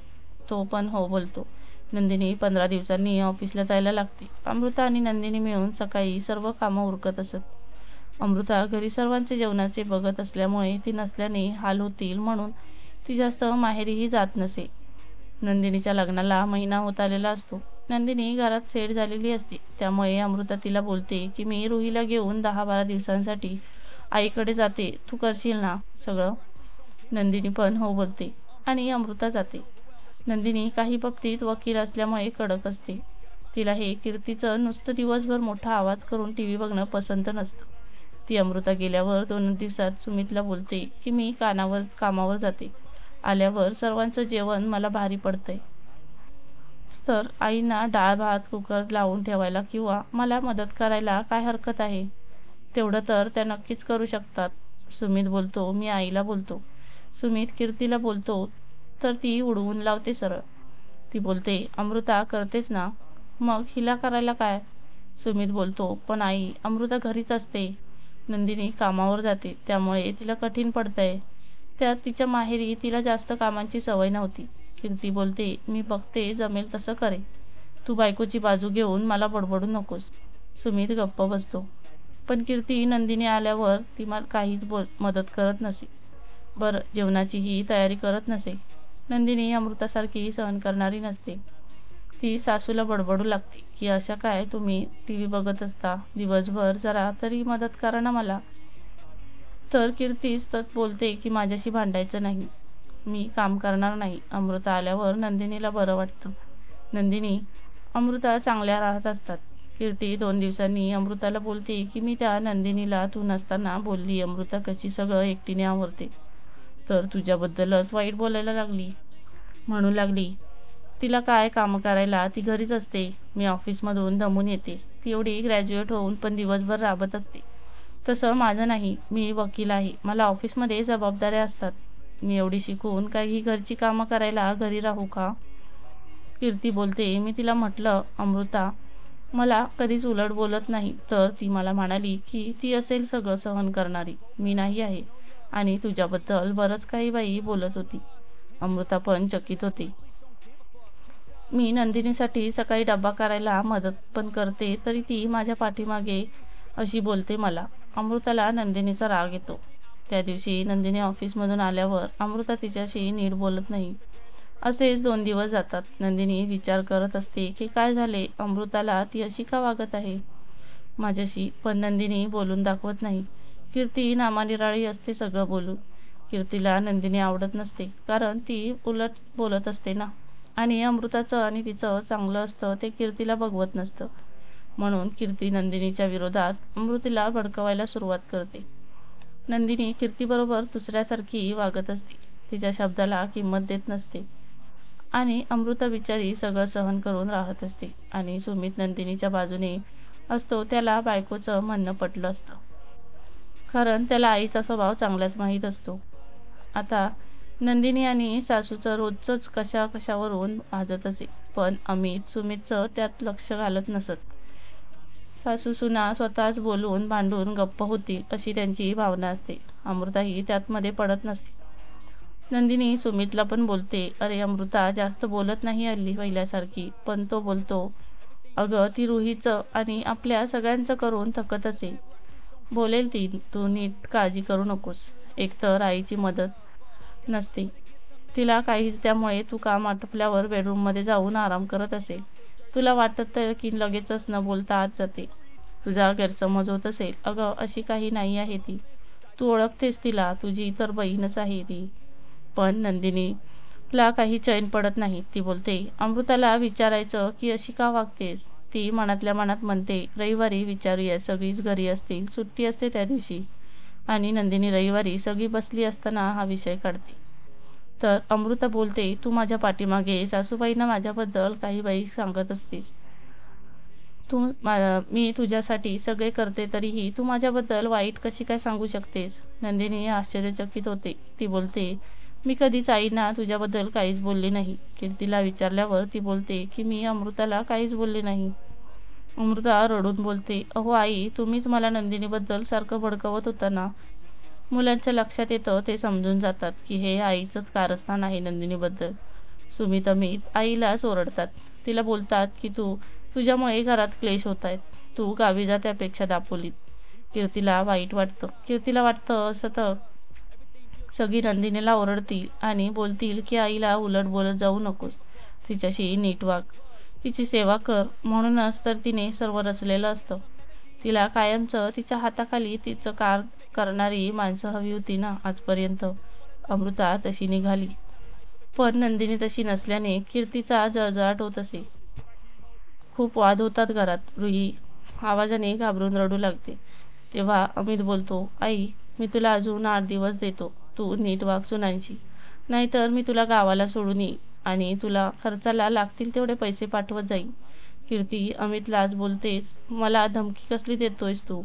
तो पण हो बोलतो. नंदिनी 15 दिवसांनी ऑफिसला जायला लागते. अमृता आणि नंदिनी मिळून सकाळी सर्व कामं उरकत असत. अमृता घरी सर्वांचे जेवणाचे बघत असल्यामुळे ती नसल्याने हाल होतील म्हणून ती जास्त माहेरीही जात नसे. नंदिनीच्या लग्नाला महिना होत आलेला असतो. नंदिनी घरात सेट झालेली असते. त्यामुळे अमृता तिला बोलते की मी रुहीला घेऊन 10-12 दिवसांसाठी आईकडे जाते, तू करशील ना सगळं? नंदिनी पण हो बोलते आणि अमृता जाते. नंदिनी काही बाबतीत वकील असल्यामुळे कडक असते. तिला हे कीर्तीचं नुसतं दिवसभर मोठा आवाज करून टीव्ही बघणं पसंत नसतं. ती अमृता गेल्यावर 2 दिवसात सुमितला बोलते की मी कामावर जाते. आल्यावर सर्वांचं जेवण मला भारी पडतंय. तर आईंना डाळ भात कुकर लावून ठेवायला किंवा मला मदत करायला काय हरकत आहे? तेवढं तर त्या नक्कीच करू शकतात. सुमित बोलतो. मी आईला बोलतो. सुमित कीर्तीला बोलतो तर ती उडवून लावते सरळ. ती बोलते अमृता करतेच ना, मग हिला करायला काय? सुमित बोलतो पण आई, अमृता घरीच असते. नंदिनी कामावर जाते त्यामुळे तिला कठीण पडतंय. त्यात तिच्या माहेरी तिला जास्त कामांची सवय नव्हती. कीर्ती बोलते मी बघते जमेल तसं करे. तू बायकोची बाजू घेऊन मला बडबडू नकोस. सुमित गप्प बसतो. पण कीर्ती नंदिनी आल्यावर ती मला काहीच मदत करत नसे. बरं जेवणाचीही तयारी करत नसे. नंदिनी अमृतासारखी सहन करणारी नसते. ती सासूला बडबडू लागते की अशा काय तुम्ही टीव्ही बघत असता दिवसभर, जरा तरी मदत करा ना मला. तर कीर्तीच तर बोलते की माझ्याशी भांडायचं नाही, मी काम करणार नाही. अमृता आल्यावर नंदिनीला बरं वाटतं. नंदिनी अमृता चांगल्या राहत असतात. कीर्ती 2 दिवसांनी अमृताला बोलते की मी त्या नंदिनीला तू नसताना बोलली अमृता कशी सगळं एकटीने आवरते, तर तुझ्याबद्दलच वाईट बोलायला लागली. म्हणू लागली तिला काय कामं करायला, ती घरीच असते. मी ऑफिसमधून दमून येते. ती एवढी ग्रॅज्युएट होऊन पण दिवसभर राबत असते. तसं माझं नाही. मी वकील आहे. मला ऑफिसमध्ये जबाबदाऱ्या असतात. मी एवढी शिकून काही घरची कामं करायला घरी राहू का? कीर्ती बोलते मी तिला म्हटलं अमृता मला कधीच उलट बोलत नाही, तर ती मला म्हणाली की ती असेल सगळं सहन करणारी, मी नाही आहे. आणि तुझ्याबद्दल बरंच काही बाई बोलत होती. अमृता पण चकित होते. मी नंदिनीसाठी सकाळी डब्बा करायला मदत पण करते तरी ती माझ्या पाठीमागे अशी बोलते मला. अमृताला नंदिनीचा राग येतो. त्या दिवशी नंदिनी ऑफिसमधून आल्यावर अमृता तिच्याशी नीट बोलत नाही. असेच 2 दिवस जातात. नंदिनी विचार करत असते की काय झाले, अमृताला ती अशी का वागत आहे माझ्याशी. पण नंदिनी बोलून दाखवत नाही. कीर्ती नामानिराळी असते सगळं बोलून. कीर्तीला नंदिनी आवडत नसते कारण ती उलट बोलत असते ना. आणि अमृताचं आणि तिचं चांगलं असतं ते कीर्तीला बघवत नसतं. म्हणून कीर्ती नंदिनीच्या विरोधात अमृतीला भडकवायला सुरुवात करते. नंदिनी कीर्तीबरोबर दुसऱ्यासारखी वागत असते. तिच्या शब्दाला किंमत देत नसते. आणि अमृता बिचारी सगळं सहन करून राहत असते. आणि सुमित नंदिनीच्या बाजूने असतो. त्याला बायकोचं म्हणणं पटलं असतं. कारण त्याला आईचा स्वभाव चांगलाच माहीत असतो. आता नंदिनी आणि सासूचं रोजचंच कशावरून वाजत असे. पण अमित सुमितचं त्यात लक्ष घालत नसत. सासू सुना स्वतःच बोलून भांडून गप्प होतील अशी त्यांची भावना असते. अमृताही त्यात मध्ये पडत नसते. नंदिनी सुमितला पण बोलते अरे अमृता जास्त बोलत नाही हल्ली पहिल्यासारखी. पण तो बोलतो अगं ती रुहीचं आणि आपल्या सगळ्यांचं करून थकत असेल. बोलेल ती, तू नीट काळजी करू नकोस. एकतर आईची मदत नसते तिला काहीच, त्यामुळे तू काम आटपल्यावर बेडरूममध्ये जाऊन आराम करत असेल. तुला वाटत की लगेचच न बोलता आत जाते. तुझा गैरसमज होत असेल. अगं अशी काही नाही आहे ती. तू ओळखतेस तिला, तुझी तर बहीणच आहे ती. पण नंदिनीला काही चैन पडत नाही. ती बोलते अमृताला विचारायचं की अशी का वागतेस. ती मनातल्या मनात म्हणते रविवारी विचारूया, सगळीच घरी असतील, सुट्टी असते त्या दिवशी. आणि नंदिनी रविवारी सगळी बसली असताना हा विषय काढते. तर अमृता बोलते तू माझ्या पाठीमागे सासूबाईंना माझ्याबद्दल काही बाई सांगत असतीस. मी तुझ्यासाठी सगळे करते तरीही तू माझ्याबद्दल वाईट कशी काय सांगू शकतेस. नंदिनी आश्चर्यचकित होते. ती बोलते मी कधीच आईना तुझ्याबद्दल काहीच बोलले नाही. कीर्तीला विचारल्यावर ती बोलते की मी अमृताला काहीच बोलले नाही. अमृता रडून बोलते अहो आई, तुम्हीच मला नंदिनीबद्दल सारखं भडकवत होता ना. मुलांच्या लक्षात येतं ते समजून जातात की हे आईचंच कारस्थान आहे नंदिनीबद्दल. सुमित अमित आईलाच ओरडतात. तिला बोलतात की तुझ्यामुळे घरात क्लेश होत आहेत, तू गावी जा त्यापेक्षा दापोलीत. कीर्तीला वाटतं असं तर सगळी नंदिनीला ओरडतील आणि बोलतील की आईला उलट बोलत जाऊ नकोस, तिच्याशी नीट वाग, तिची सेवा कर. म्हणूनच तर तिने सर्व रचलेलं असतं. तिला कायमचं तिच्या हाताखाली तिचं करणारी माणसं हवी होती ना आजपर्यंत. अमृता तशी निघाली, पण नंदिनी तशी नसल्याने कीर्तीचा जळजळाट होत असे. खूप वाद होतात घरात. रुही आवाजाने घाबरून रडू लागते. तेव्हा अमित बोलतो, आई, मी तुला अजून 8 दिवस देतो. तू नीट वाग सुनांशी, नाहीतर मी तुला गावाला सोडून येईन आणि तुला खर्चाला लागतील तेवढे पैसे पाठवत जाईन. कीर्ती अमितलाच बोलतेच, मला धमकी कसली देतोयस तू?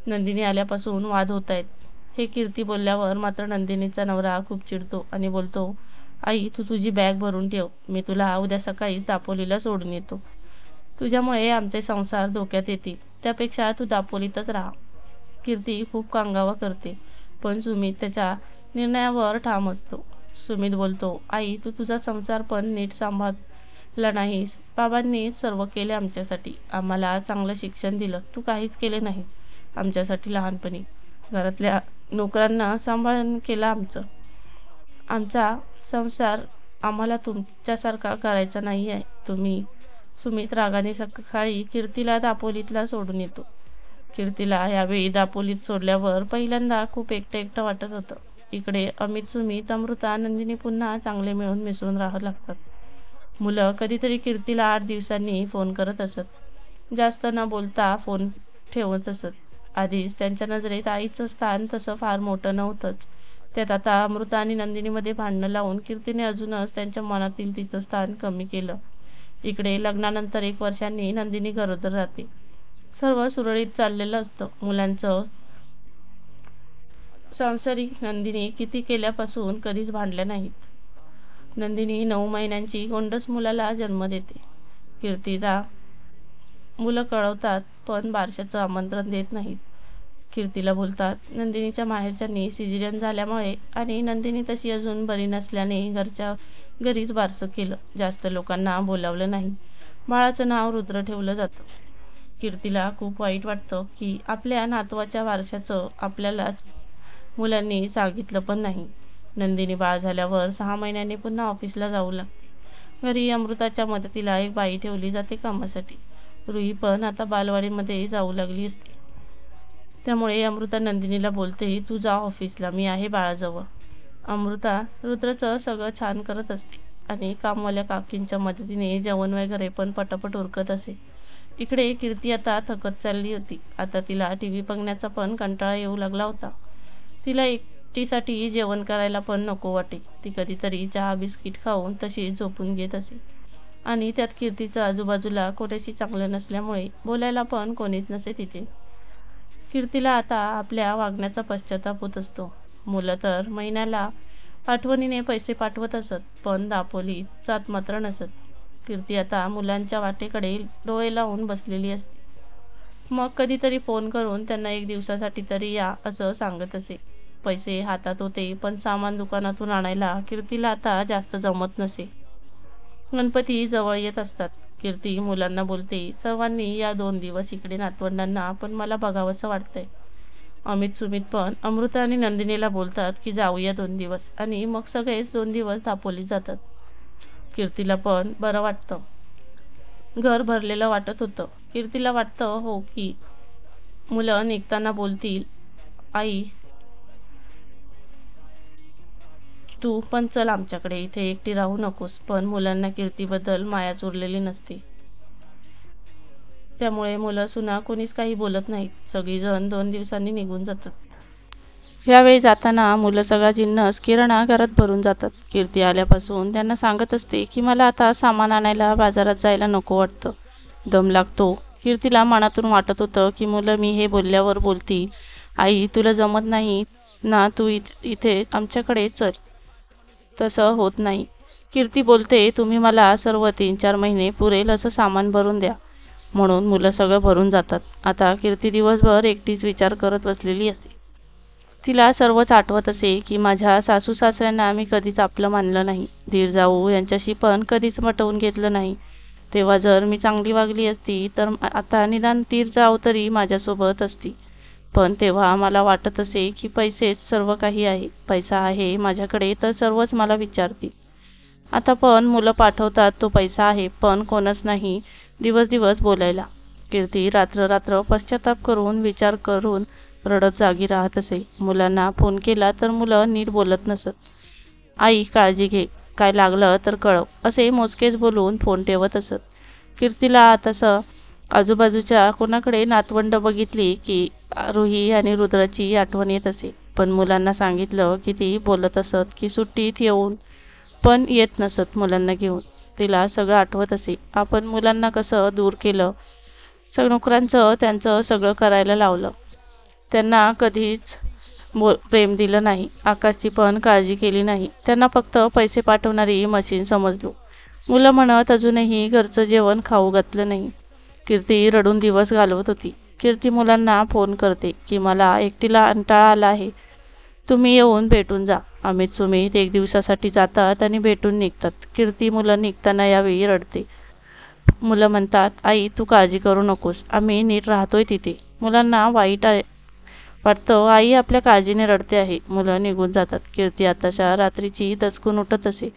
नंदिनी आल्यापासून वाद होत आहेत. हे कीर्ती बोलल्यावर मात्र नंदिनीचा नवरा खूप चिडतो आणि बोलतो, आई, तू तुझी बॅग भरून ठेव. मी तुला उद्या सकाळीच दापोलीला सोडून येतो. तुझ्यामुळे आमचे संसार धोक्यात येतील. त्यापेक्षा तू दापोलीतच राहा. कीर्ती खूप कांगावा करते, पण सुमित त्याच्या निर्णयावर ठाम असतो. सुमित बोलतो, आई, तू तुझा संसार पण नीट सांभाळला नाहीस. बाबांनी सर्व केले आमच्यासाठी. आम्हाला चांगलं शिक्षण दिलं. तू काहीच केले नाही आमच्यासाठी लहानपणी. घरातल्या नोकरांना सांभाळून केलं आमचा संसार आम्हाला तुमच्यासारखा करायचा नाही आहे तुम्ही. सुमित रागाने सकाळी कीर्तीला दापोलीतला सोडून येतो. कीर्तीला यावेळी दापोलीत सोडल्यावर पहिल्यांदा खूप एकटं एकटं वाटत होतं. इकडे अमित, सुमित, अमृता, नंदिनी पुन्हा चांगले मिळून मिसळून राहू लागतात. मुलं कधीतरी कीर्तीला 8 दिवसांनी फोन करत असत. जास्त न बोलता फोन ठेवत असत. आधीच त्यांच्या नजरेत आईचं स्थान तसं फार मोठं नव्हतंच. त्यात आता अमृता आणि नंदिनीमध्ये भांडणं लावून कीर्तीने अजूनच त्यांच्या मनातील तिचं स्थान कमी केलं. इकडे लग्नानंतर 1 वर्षांनी नंदिनी गरोदर राहते. सर्व सुरळीत चाललेलं असतं. मुलांचं सांसारिक नंदिनी किती केल्यापासून कधीच भांडल्या नाहीत. नंदिनी 9 महिन्यांची गोंडस मुलाला जन्म देते. कीर्तीला मुलं कळवतात, पण बारशाचं आमंत्रण देत नाहीत. कीर्तीला बोलतात, नंदिनीच्या माहेरच्यांनी सिजेरियन झाल्यामुळे आणि नंदिनी तशी अजून बरी नसल्याने घरच्या घरीच बारसं केलं. जास्त लोकांना बोलावलं नाही. बाळाचं नाव रुद्र ठेवलं जातं. कीर्तीला खूप वाईट वाटतं की आपल्या नातवाच्या वारशाचं आपल्यालाच मुलांनी सांगितलं पण नाही. नंदिनी बाळ झाल्यावर 6 महिन्यांनी पुन्हा ऑफिसला जाऊ लागते. घरी अमृताच्या मदतीला एक बाई ठेवली जाते कामासाठी. रुही पण आता बालवाडीमध्ये जाऊ लागली असते. त्यामुळे अमृता नंदिनीला बोलते, तू जा ऑफिसला, मी आहे बाळाजवळ. अमृता रुद्रचं सगळं छान करत असते आणि कामवाल्या काकींच्या मदतीने जेवण वगैरे पण पटापट उरकत असे. इकडे कीर्ती आता थकत चालली होती. आता तिला टीव्ही बघण्याचा पण कंटाळा येऊ लागला होता. तिला एकटीसाठी जेवण करायला पण नको वाटे. ती कधीतरी चहा बिस्किट खाऊन तशीच झोपून घेत असे. आणि त्यात कीर्तीचं आजूबाजूला कोणाशी चांगलं नसल्यामुळे बोलायला पण कोणीच नसे तिथे. कीर्तीला आता आपल्या वागण्याचा पश्चाताप होत असतो. मुलं तर महिन्याला आठवणीने पैसे पाठवत असत, पण दापोलीत जात मात्र नसत. कीर्ती आता मुलांच्या वाटेकडे डोळे लावून बसलेली असते. मग कधीतरी फोन करून त्यांना 1 दिवसासाठी तरी या असं सांगत असे. पैसे हातात होते, पण सामान दुकानातून आणायला कीर्तीला आता जास्त जमत नसे. गणपती जवळ येत असतात. कीर्ती मुलांना बोलते, सर्वांनी या 2 दिवस इकडे नातवंडांना पण मला बघावंसं वाटतंय. अमित, सुमित पण अमृता आणि नंदिनीला बोलतात की जाऊया 2 दिवस आणि मग सगळेच 2 दिवस दापोलीत जातात. कीर्तीला पण बरं वाटतं. घर भरलेलं वाटत होतं. कीर्तीला वाटतं हो की मुलं निघताना बोलतील, आई, तू पण चल आमच्याकडे, इथे एकटी राहू नकोस. पण मुलांना कीर्तीबद्दल मायाच उरलेली नसते. त्यामुळे मुलं सुना कोणीच काही बोलत नाहीत. सगळीजण 2 दिवसांनी निघून जातात. यावेळी जाताना मुलं सगळा जिन्नस किराणा घरात भरून जातात. कीर्ती आल्यापासून त्यांना सांगत असते की मला आता सामान आणायला बाजारात जायला नको वाटतं, दम लागतो. कीर्तीला मनातून वाटत होतं की मुलं मी हे बोलल्यावर बोलतील, आई, तुला जमत नाही ना, तू इथे आमच्याकडे चल. तसं होत नाही. कीर्ती बोलते, तुम्ही मला सर्व 3-4 महिने पुरेल असं सामान भरून द्या. म्हणून मुलं सगळं भरून जातात. आता कीर्ती दिवसभर एकटीच विचार करत बसलेली असते. तिला सर्वच आठवत असे की माझ्या सासू सासऱ्यांना मी कधीच आपलं मानलं नाही. धीर जाऊ यांच्याशी पण कधीच पटवून घेतलं नाही. तेव्हा जर मी चांगली वागली असती तर आता निदान तीर जाव तरी माझ्यासोबत असती. पण तेव्हा मला वाटत असे की पैसेच सर्व काही आहे, पैसा आहे माझ्याकडे तर सर्वच मला विचारतील. आता पण मुलं पाठवतात तो पैसा आहे, पण कोणच नाही दिवस दिवस बोलायला. कीर्ती रात्र रात्र पश्चाताप करून विचार करून रडत जागी राहत असे. मुलांना फोन केला तर मुलं नीट बोलत नसत. आई काळजी घे, काय लागलं तर कळव, असे मोजकेच बोलून फोन ठेवत असत. कीर्तीला आताच आजूबाजूच्या कोणाकडे नातवंड बघितली की रुही आणि रुद्राची आठवण येत असे. पण मुलांना सांगितलं की ती बोलत असत की सुट्टीत येऊन पण येत नसत मुलांना घेऊन. तिला सगळं आठवत असे. आपण मुलांना कसं दूर केलं, नोकरांचं त्यांचं सगळं करायला लावलं, त्यांना कधीच प्रेम दिलं नाही, आकाशची पण काळजी केली नाही, त्यांना फक्त पैसे पाठवणारी मशीन समजलो. मुलं म्हणत अजूनही घरचं जेवण खाऊ घातलं नाही. कीर्ती रडून दिवस घालवत होती. कीर्ती मुलांना फोन करते की मला एकटीला कंटाळा आला आहे, तुम्ही येऊन भेटून जा. अमित सुमित एक दिवसासाठी जातात आणि भेटून निघतात. कीर्ती मुलं निघताना यावेळी रडते. मुलं म्हणतात, आई तू काळजी करू नकोस, आम्ही नीट राहतोय तिथे. मुलांना वाईट वाटतं, आई आपल्या काळजीने रडते आहे. मुलं निघून जातात. कीर्ती आताच्या रात्रीची दचकून उठत असे.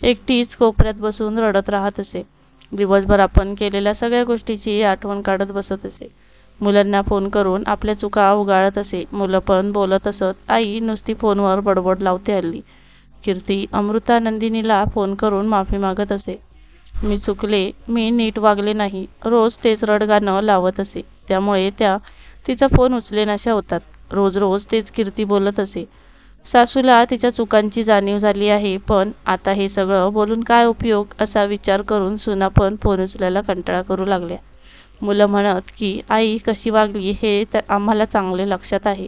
एकटीच कोपऱ्यात बसून रडत राहत असे. दिवसभर आपण केलेल्या सगळ्या गोष्टीची आठवण काढत बसत असे. मुलांना फोन करून आपल्या चुका उगाळत असे. मुलं पण बोलत असत. आई नुसती फोनवर बडबड लावते हल्ली. कीर्ती अमृता नंदिनीला फोन करून माफी मागत असे. मी चुकले, मी नीट वागले नाही, रोज तेच रडगाणं लावत असे. त्यामुळे त्या तिचा फोन उचलेनाशा होतात. रोज रोज तेच कीर्ती बोलत असे. सासूला तिच्या चुकांची जाणीव झाली आहे, पण आता हे सगळं बोलून काय उपयोग असा विचार करून सुना पण फोन उचलायला कंटाळा करू लागल्या. मुलं म्हणत की आई कशी वागली हे तर आम्हाला चांगले लक्षात आहे.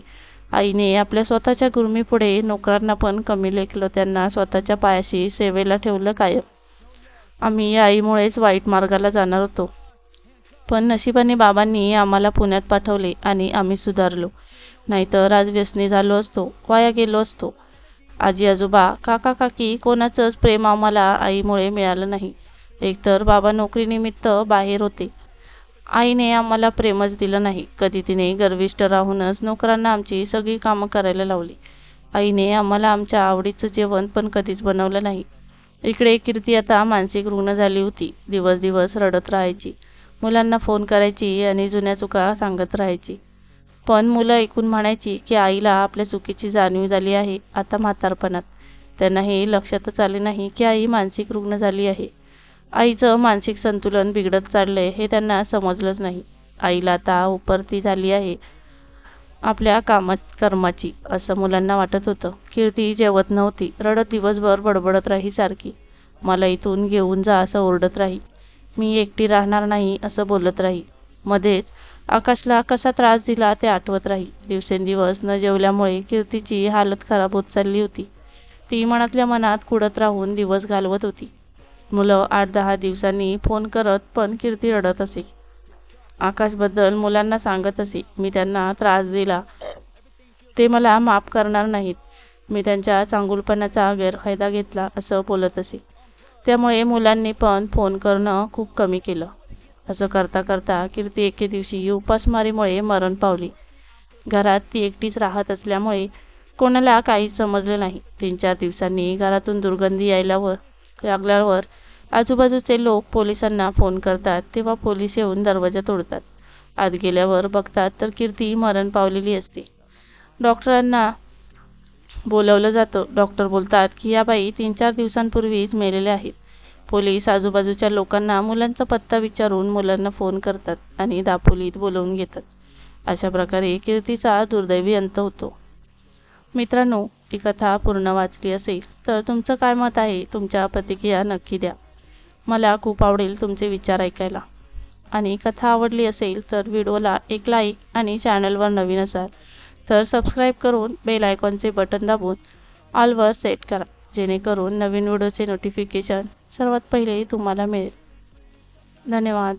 आईने आपल्या स्वतःच्या गुरमीपुढे नोकरांना पण कमी लेखलं, त्यांना स्वतःच्या पायाशी सेवेला ठेवलं कायम. आम्ही आईमुळेच वाईट मार्गाला जाणार होतो, पण नशिबाने बाबांनी आम्हाला पुण्यात पाठवले आणि आम्ही सुधारलो. नाहीतर आज व्यसनी झालो असतो, वाया गेलो असतो. आजी आजोबा काका काकी कोणाचंच प्रेम आम्हाला आईमुळे मिळालं नाही. एकतर बाबा नोकरीनिमित्त बाहेर होते, आईने आम्हाला प्रेमच दिलं नाही. कधी तिने गर्विष्ठ राहूनच नोकरांना आमची सगळी कामं करायला लावली. आईने आम्हाला आमच्या आवडीचं जेवण पण कधीच बनवलं नाही. इकडे कीर्ती आता मानसिक रुग्ण झाली होती. दिवस दिवस रडत राहायची, मुलांना फोन करायची आणि जुन्या चुका सांगत राहायची. पण मुलं ऐकून म्हणायची की आईला आपल्या चुकीची जाणीव झाली आहे आता म्हातारपणात. त्यांना हे लक्षातच आले नाही की आई मानसिक रुग्ण झाली आहे. आईचं मानसिक संतुलन बिघडत चाललंय हे त्यांना समजलंच नाही. आईला आता उपरती झाली आहे आपल्या कर्माची, असं मुलांना वाटत होतं. कीर्ती जेवत नव्हती, रडत दिवसभर बडबडत राही सारखी. मला इथून घेऊन जा असं ओरडत राही, मी एकटी राहणार नाही असं बोलत राही. मध्येच आकाशला कसा त्रास दिला ते आठवत राही. दिवसेंदिवस न जेवल्यामुळे कीर्तीची हालत खराब होत चालली होती. ती मनातल्या मनात कुढत राहून दिवस घालवत होती. मुलं 8-10 दिवसांनी फोन करत, पण कीर्ती रडत असे. आकाशबद्दल मुलांना सांगत असे, मी त्यांना त्रास दिला, ते मला माफ करणार नाहीत, मी त्यांच्या चांगुलपणाचा गैरफायदा घेतला असं बोलत असे. त्यामुळे मुलांनी पण फोन करणं खूप कमी केलं. असं करता करता कीर्ती एके दिवशी उपासमारीमुळे मरण पावली. घरात ती एकटीच राहत असल्यामुळे कोणाला काहीच समजलं नाही. 3-4 दिवसांनी घरातून दुर्गंधी यायला लागल्यावर आजूबाजूचे लोक पोलिसांना फोन करतात, तेव्हा पोलीस येऊन दरवाजा तोडतात. आत गेल्यावर बघतात तर कीर्ती मरण पावलेली असते. डॉक्टरांना बोलवलं जातं. डॉक्टर बोलतात की या बाई 3-4 दिवसांपूर्वीच मेलेल्या आहेत. पोलीस आजूबाजूच्या लोकांना मुलांचा पत्ता विचारून मुलांना फोन करतात आणि दापोलीत बोलवून घेतात. अशा प्रकारे कीर्तीचा दुर्दैवी अंत होतो. मित्रांनो, ही कथा पूर्ण वाचली असेल तर तुमचं काय मत आहे, तुमच्या प्रतिक्रिया नक्की द्या. मला खूप आवडेल तुमचे विचार ऐकायला. आणि कथा आवडली असेल तर व्हिडिओला एक लाईक आणि चॅनलवर नवीन असाल तर सबस्क्राईब करून बेल आयकॉनचे बटन दाबून ऑलवर सेट करा, जेणेकरून नवीन व्हिडिओचे नोटिफिकेशन सर्वात पहिले तुम्हाला मिळेल. धन्यवाद.